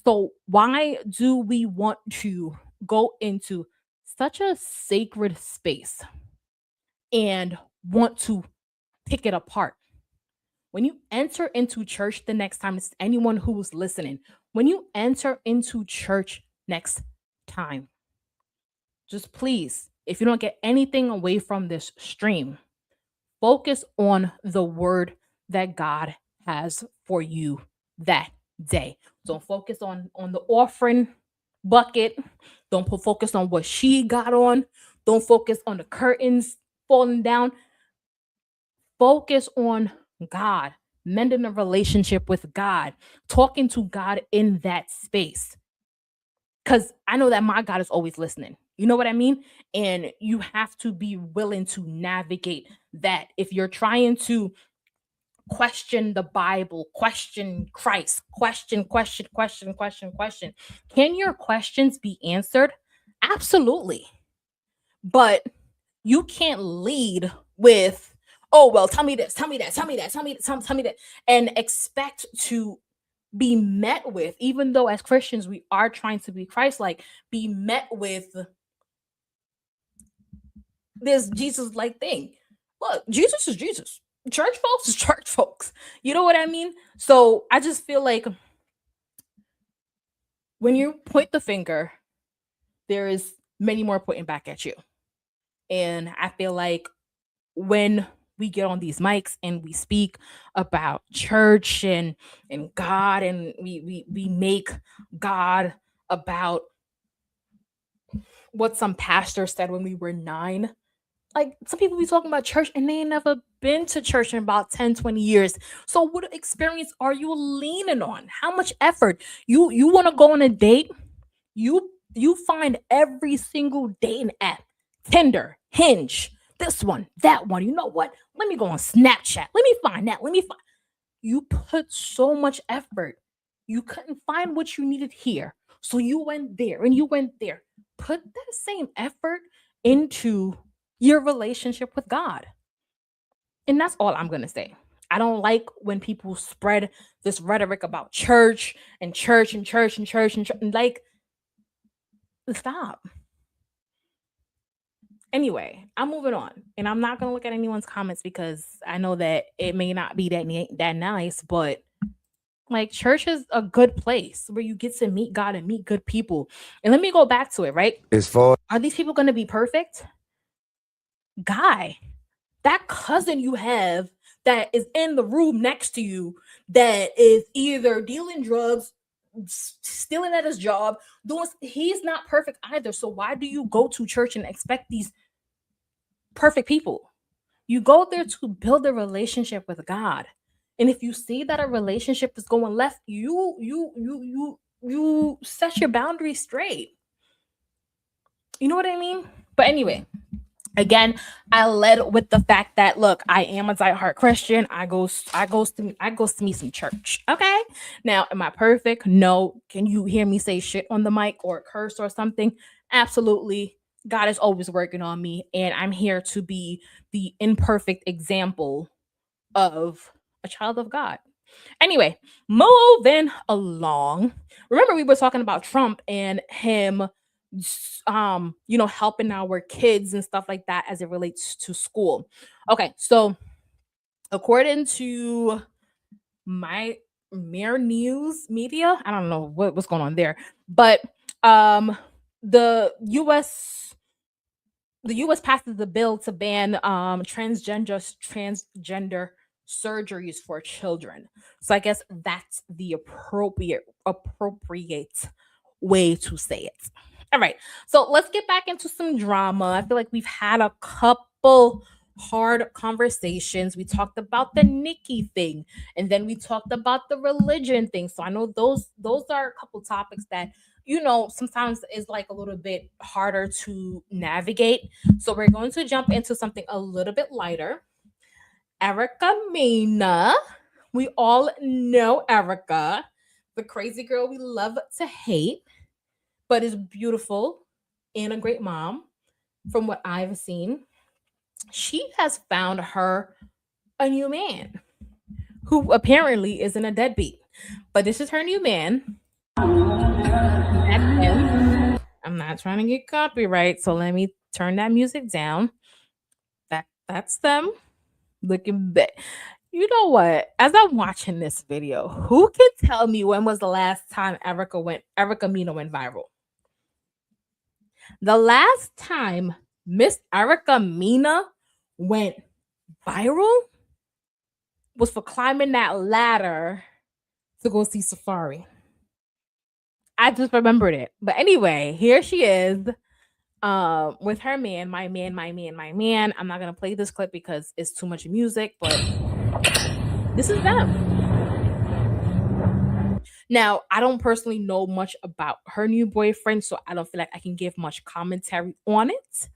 So why do we want to go into such a sacred space and want to pick it apart? When you enter into church the next time, it's anyone who's listening. When you enter into church next time, just please, if you don't get anything away from this stream, focus on the word that God has for you that day. Don't focus on the offering bucket. Don't focus on what she got on. Don't focus on the curtains falling down. Focus on God, mending a relationship with God, talking to God in that space. Because I know that my God is always listening. You know what I mean? And you have to be willing to navigate that. If you're trying to question the Bible, question Christ, question, can your questions be answered? Absolutely. But you can't lead with, oh, well, tell me this, tell me that, tell me that, tell me that, and expect to be met with, even though as Christians we are trying to be Christ-like, be met with this Jesus-like thing. Look, Jesus is Jesus. Church folks is church folks. You know what I mean? So I just feel like when you point the finger, there is many more pointing back at you. And I feel like when we get on these mics and we speak about church and God, and we make God about what some pastor said when we were 9. Like, some people be talking about church and they ain't never been to church in about 10, 20 years. So what experience are you leaning on? How much effort? You want to go on a date? You find every single dating app, Tinder, Hinge, this one, that one. You know what? Let me go on Snapchat. Let me find that. You put so much effort. You couldn't find what you needed here. So you went there and you went there. Put that same effort into your relationship with God. And that's all I'm going to say. I don't like when people spread this rhetoric about church and church and church and church and church. Like, stop. Anyway, I'm moving on, and I'm not gonna look at anyone's comments because I know that it may not be that nice, but like church is a good place where you get to meet God and meet good people. And let me go back to it, right? As far Are these people gonna be perfect? Guy, that cousin you have that is in the room next to you that is either dealing drugs, stealing at his job, he's not perfect either. So why do you go to church and expect these perfect people? You go there to build a relationship with God. And if you see that a relationship is going left, you set your boundaries straight. You know what I mean? But anyway, again, I led with the fact that look, I am a diehard Christian. I goes to me some church. Okay. Now, am I perfect? No. Can you hear me say shit on the mic or curse or something? Absolutely. God is always working on me, and I'm here to be the imperfect example of a child of God. Anyway, moving along. Remember, we were talking about Trump and him helping our kids and stuff like that as it relates to school. Okay, so according to my Mere News media, I don't know what's going on there, but the US passes the bill to ban transgender surgeries for children. So I guess that's the appropriate way to say it. All right. So let's get back into some drama. I feel like we've had a couple hard conversations. We talked about the Nicki thing, and then we talked about the religion thing. So I know those are a couple topics that sometimes is like a little bit harder to navigate. So we're going to jump into something a little bit lighter. Erica Mena. We all know Erica, the crazy girl we love to hate, but is beautiful and a great mom from what I've seen. She has found her a new man who apparently isn't a deadbeat, but this is her new man. I'm not trying to get copyright, so let me turn that music down. That's them looking back. You know what? As I'm watching this video, who can tell me when was the last time Erica Mena went viral? The last time Miss Erica Mena went viral was for climbing that ladder to go see Safari. I just remembered it. But anyway, here she is with her man, my man. I'm not going to play this clip because it's too much music, but this is them. Now, I don't personally know much about her new boyfriend, so I don't feel like I can give much commentary on it.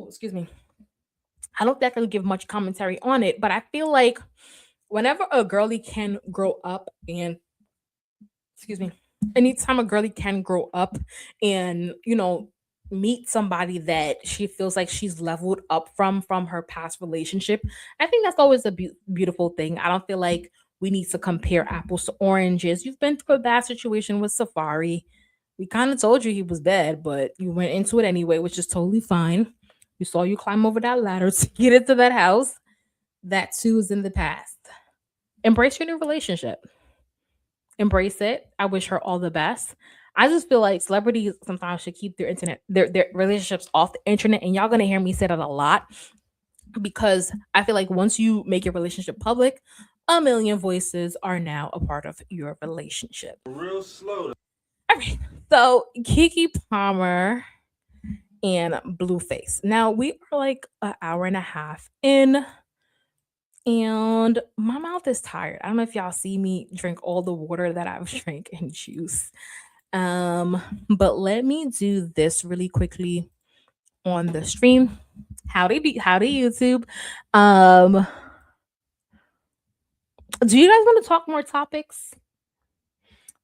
Excuse me. I don't think I can give much commentary on it, but I feel like whenever a girly can grow up and anytime a girly can grow up and meet somebody that she feels like she's leveled up from her past relationship, I think that's always a beautiful thing. I don't feel like we need to compare apples to oranges. You've been through a bad situation with Safari. We kind of told you he was bad, but you went into it anyway, which is totally fine. We saw you climb over that ladder to get into that house. That too is in the past. Embrace your new relationship. Embrace it. I wish her all the best. I just feel like celebrities sometimes should keep their relationships off the internet, and y'all gonna hear me say that a lot because I feel like once you make your relationship public, a million voices are now a part of your relationship. Real slow. All right. So Keke Palmer and Blueface. Now we are like an hour and a half in. And my mouth is tired. I don't know if y'all see me drink all the water that I've drank and juice. But let me do this really quickly on the stream. Howdy YouTube. Do you guys want to talk more topics?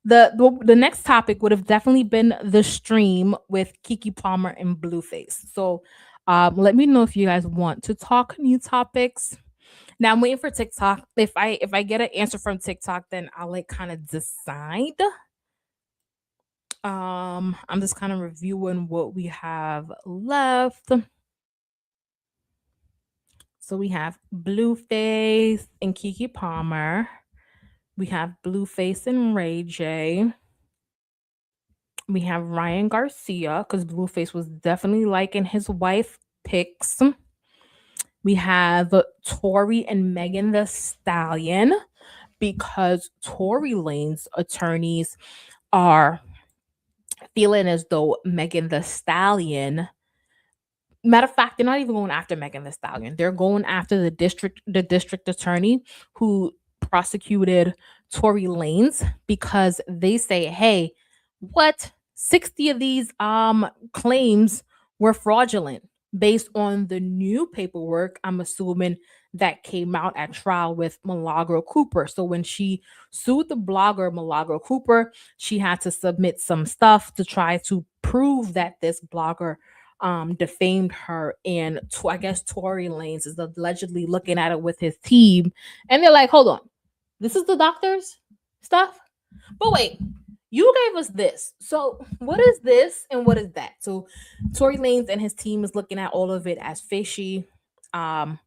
The next topic would have definitely been the stream with Kiki Palmer and Blueface. So let me know if you guys want to talk new topics. Now I'm waiting for TikTok. If I get an answer from TikTok, then I'll like kind of decide. I'm just kind of reviewing what we have left. So we have Blueface and Kiki Palmer. We have Blueface and Ray J. We have Ryan Garcia because Blueface was definitely liking his wife pics. We have Tory and Megan the Stallion because Tory Lane's attorneys are feeling as though Megan the Stallion. Matter of fact, they're not even going after Megan the Stallion. They're going after the district attorney who prosecuted Tory Lanez because they say, hey, what 60 of these claims were fraudulent based on the new paperwork, I'm assuming, that came out at trial with Milagro Cooper. So when she sued the blogger Milagro Cooper, she had to submit some stuff to try to prove that this blogger defamed her, and I guess Tory Lanez is allegedly looking at it with his team, and they're like, hold on, this is the doctor's stuff, but wait, you gave us this, so what is this and what is that? So Tory Lanez and his team is looking at all of it as fishy.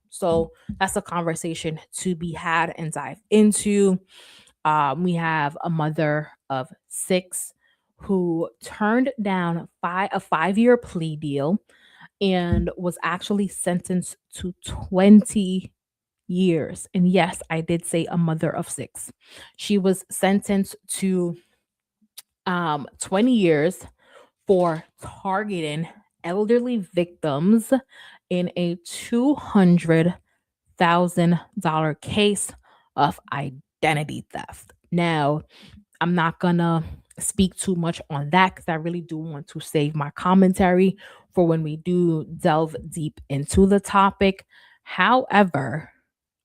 So that's a conversation to be had and dive into. We have a mother of 6 who turned down a 5-year plea deal and was actually sentenced to 20 years. And yes, I did say a mother of 6. She was sentenced to 20 years for targeting elderly victims in a $200,000 case of identity theft. Now, I'm not gonna speak too much on that because I really do want to save my commentary for when we do delve deep into the topic. However,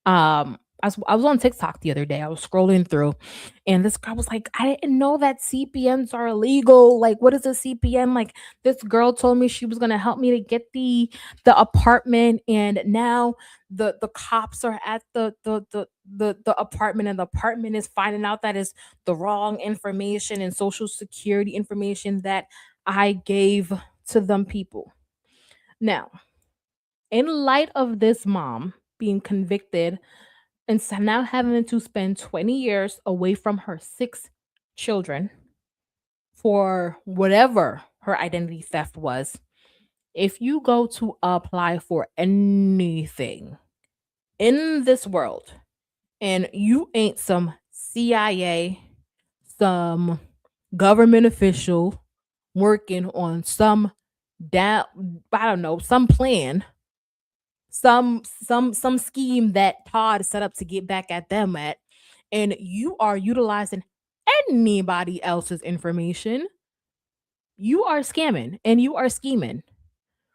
I was on TikTok the other day. I was scrolling through, and this girl was like, "I didn't know that CPNs are illegal. Like, what is a CPN? Like, this girl told me she was gonna help me to get the apartment, and now the cops are at the apartment, and the apartment is finding out that is the wrong information and social security information that I gave to them people." Now, in light of this mom being convicted and so now having to spend 20 years away from her 6 children for whatever her identity theft was, if you go to apply for anything in this world and you ain't some CIA, some government official working on some I don't know, some plan, some scheme that Todd set up to get back at them at, and you are utilizing anybody else's information, you are scamming and you are scheming.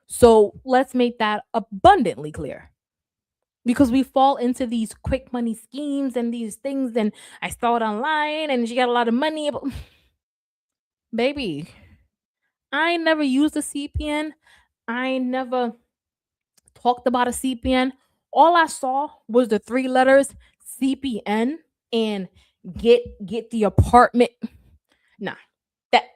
So let's make that abundantly clear. Because we fall into these quick money schemes and these things, and I saw it online and she got a lot of money. But baby, I never used a CPN. I never talked about a CPN. All I saw was the 3 letters CPN and get the apartment. Nah,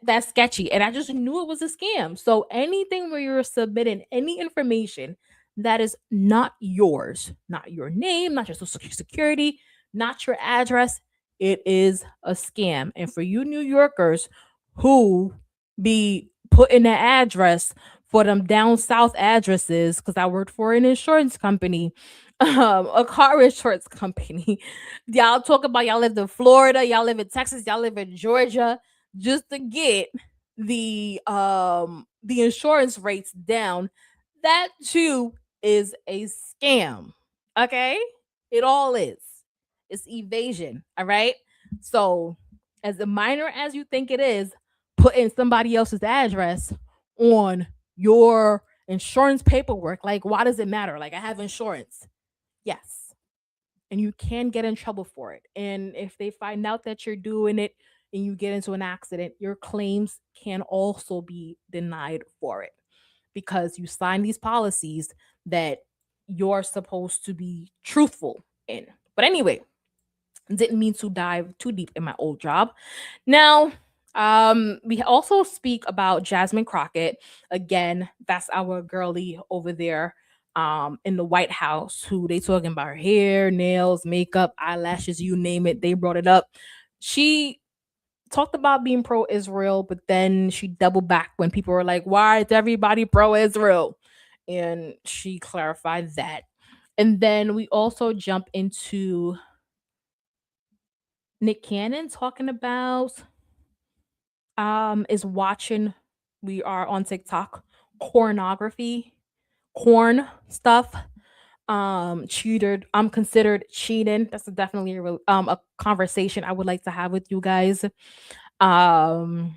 that's sketchy. And I just knew it was a scam. So anything where you're submitting any information that is not yours, not your name, not your social security, not your address, it is a scam. And for you New Yorkers who be putting the address for them down south addresses, because I worked for an insurance company, a car insurance company. Y'all talk about y'all live in Florida, y'all live in Texas, y'all live in Georgia, just to get the insurance rates down. That too is a scam. Okay? It all is. It's evasion. All right. So, as minor as you think it is, putting somebody else's address on your insurance paperwork, like, why does it matter? Like, I have insurance. Yes. And you can get in trouble for it. And if they find out that you're doing it, and you get into an accident, your claims can also be denied for it because you sign these policies that you're supposed to be truthful in. But anyway, didn't mean to dive too deep in my old job. Now, we also speak about Jasmine Crockett. Again, that's our girlie over there in the White House who they talking about her hair, nails, makeup, eyelashes, you name it. They brought it up. She talked about being pro-Israel, but then she doubled back when people were like, why is everybody pro-Israel? And she clarified that. And then we also jump into Nick Cannon talking about is watching, we are on TikTok, pornography, corn stuff. Cheated. I'm considered cheating. That's definitely a conversation I would like to have with you guys. Um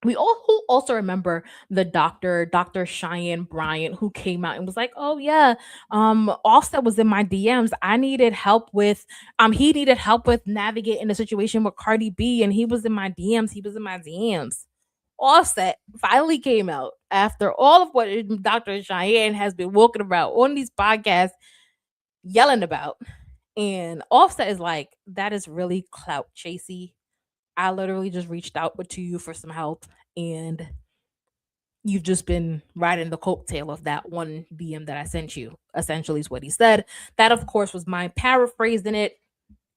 we also remember the Dr. Cheyenne Bryant, who came out and was like, oh yeah, Offset was in my DMs. I needed help with he needed help with navigating the situation with Cardi B, and he was in my DMs. Offset finally came out after all of what Dr. Cheyenne has been walking about on these podcasts yelling about. And Offset is like, that is really clout chasey. I literally just reached out to you for some help, and you've just been riding the coattail of that one DM that I sent you, essentially, is what he said. That, of course, was my paraphrasing it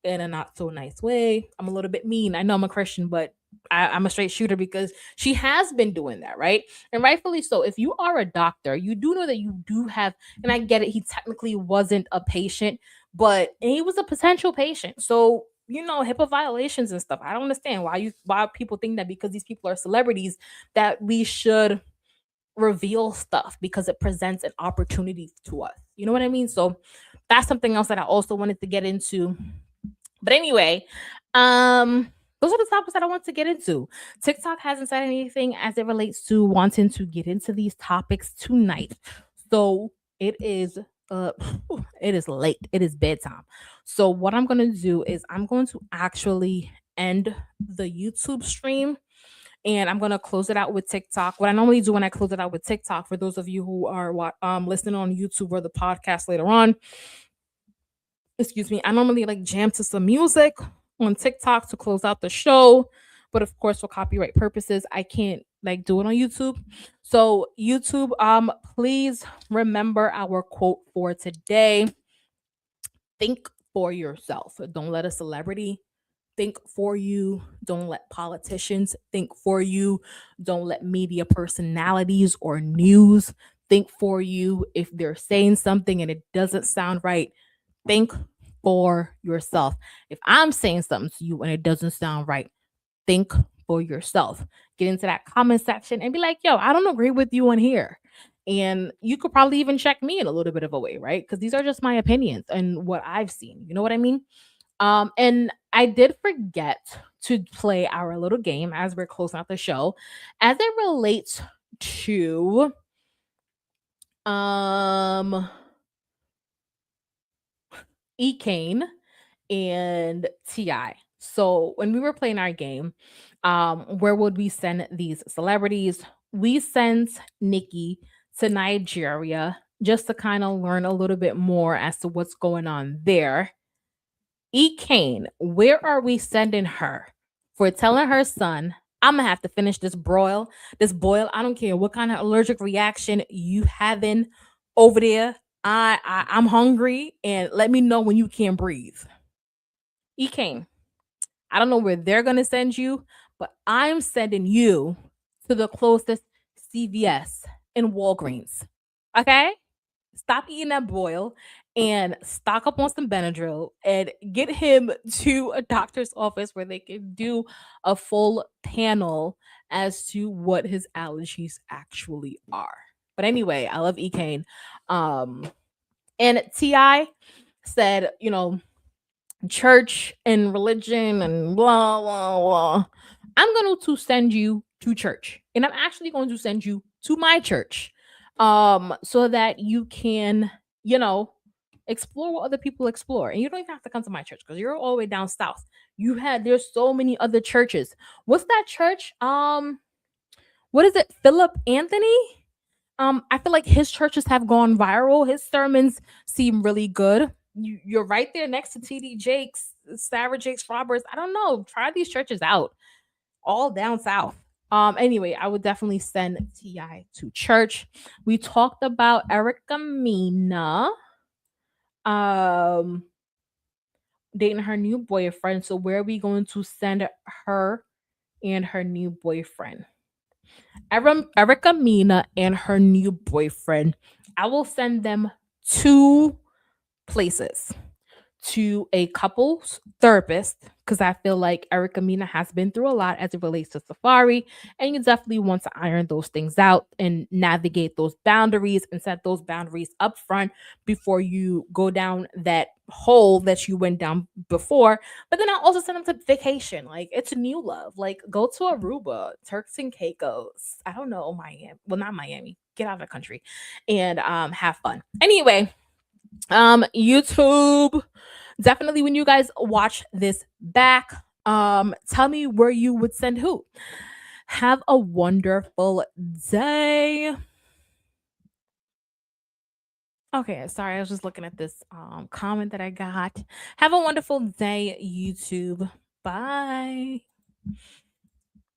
in a not so nice way. I'm a little bit mean. I know I'm a Christian, but I'm a straight shooter because she has been doing that, right? And rightfully so. If you are a doctor, you do know that you do have, and I get it, he technically wasn't a patient, but he was a potential patient. So, HIPAA violations and stuff. I don't understand why people think that because these people are celebrities that we should reveal stuff because it presents an opportunity to us. You know what I mean? So that's something else that I also wanted to get into. But anyway, those are the topics that I want to get into. TikTok hasn't said anything as it relates to wanting to get into these topics tonight. So it is it is late. It is bedtime. So what I'm going to do is I'm going to actually end the YouTube stream and I'm gonna close it out with TikTok. What I normally do when I close it out with TikTok, for those of you who are listening on YouTube or the podcast later on, excuse me, I normally like jam to some music on TikTok to close out the show. But of course, for copyright purposes, I can't like do it on YouTube. So YouTube, please remember our quote for today. Think for yourself. Don't let a celebrity think for you. Don't let politicians think for you. Don't let media personalities or news think for you. If they're saying something and it doesn't sound right, think for yourself. If I'm saying something to you and it doesn't sound right, think for yourself. Get into that comment section and be like, yo, I don't agree with you on here. And you could probably even check me in a little bit of a way, right? Because these are just my opinions and what I've seen. You know what I mean? And I did forget to play our little game as we're closing out the show, as it relates to E-Kane and T.I. So when we were playing our game, where would we send these celebrities? We sent Nicki to Nigeria just to kind of learn a little bit more as to what's going on there. E-Kane, where are we sending her for telling her son, I'm gonna have to finish this boil. I don't care what kind of allergic reaction you having over there. I'm hungry, and let me know when you can't breathe. E-Kane, I don't know where they're gonna send you, but I'm sending you to the closest CVS in Walgreens. Okay? Stop eating that boil and stock up on some Benadryl and get him to a doctor's office where they can do a full panel as to what his allergies actually are. But anyway, I love E-Kane. And T.I. said, church and religion and blah, blah, blah. I'm going to send you to church. And I'm actually going to send you to my church so that you can, explore what other people explore. And you don't even have to come to my church because you're all the way down south. There's so many other churches. What's that church? What is it? Philip Anthony? I feel like his churches have gone viral. His sermons seem really good. You're right there next to TD Jakes, Sarah Jakes Roberts. I don't know. Try these churches out. All down south. Anyway, I would definitely send T.I. to church. We talked about Erica Mena dating her new boyfriend. So where are we going to send her and her new boyfriend? Erica Mena and her new boyfriend. I will send them 2 places. To a couples therapist, because I feel like Erica Mena has been through a lot as it relates to Safari, and you definitely want to iron those things out and navigate those boundaries and set those boundaries up front before you go down that hole that you went down before. But then I'll also send them to vacation. Like, it's a new love. Like, go to Aruba, Turks and Caicos. I don't know, Miami. Well, not Miami. Get out of the country and have fun. Anyway, YouTube, definitely when you guys watch this back, tell me where you would send who. Have a wonderful day. Okay, sorry, I was just looking at this comment that I got. Have a wonderful day, YouTube. Bye.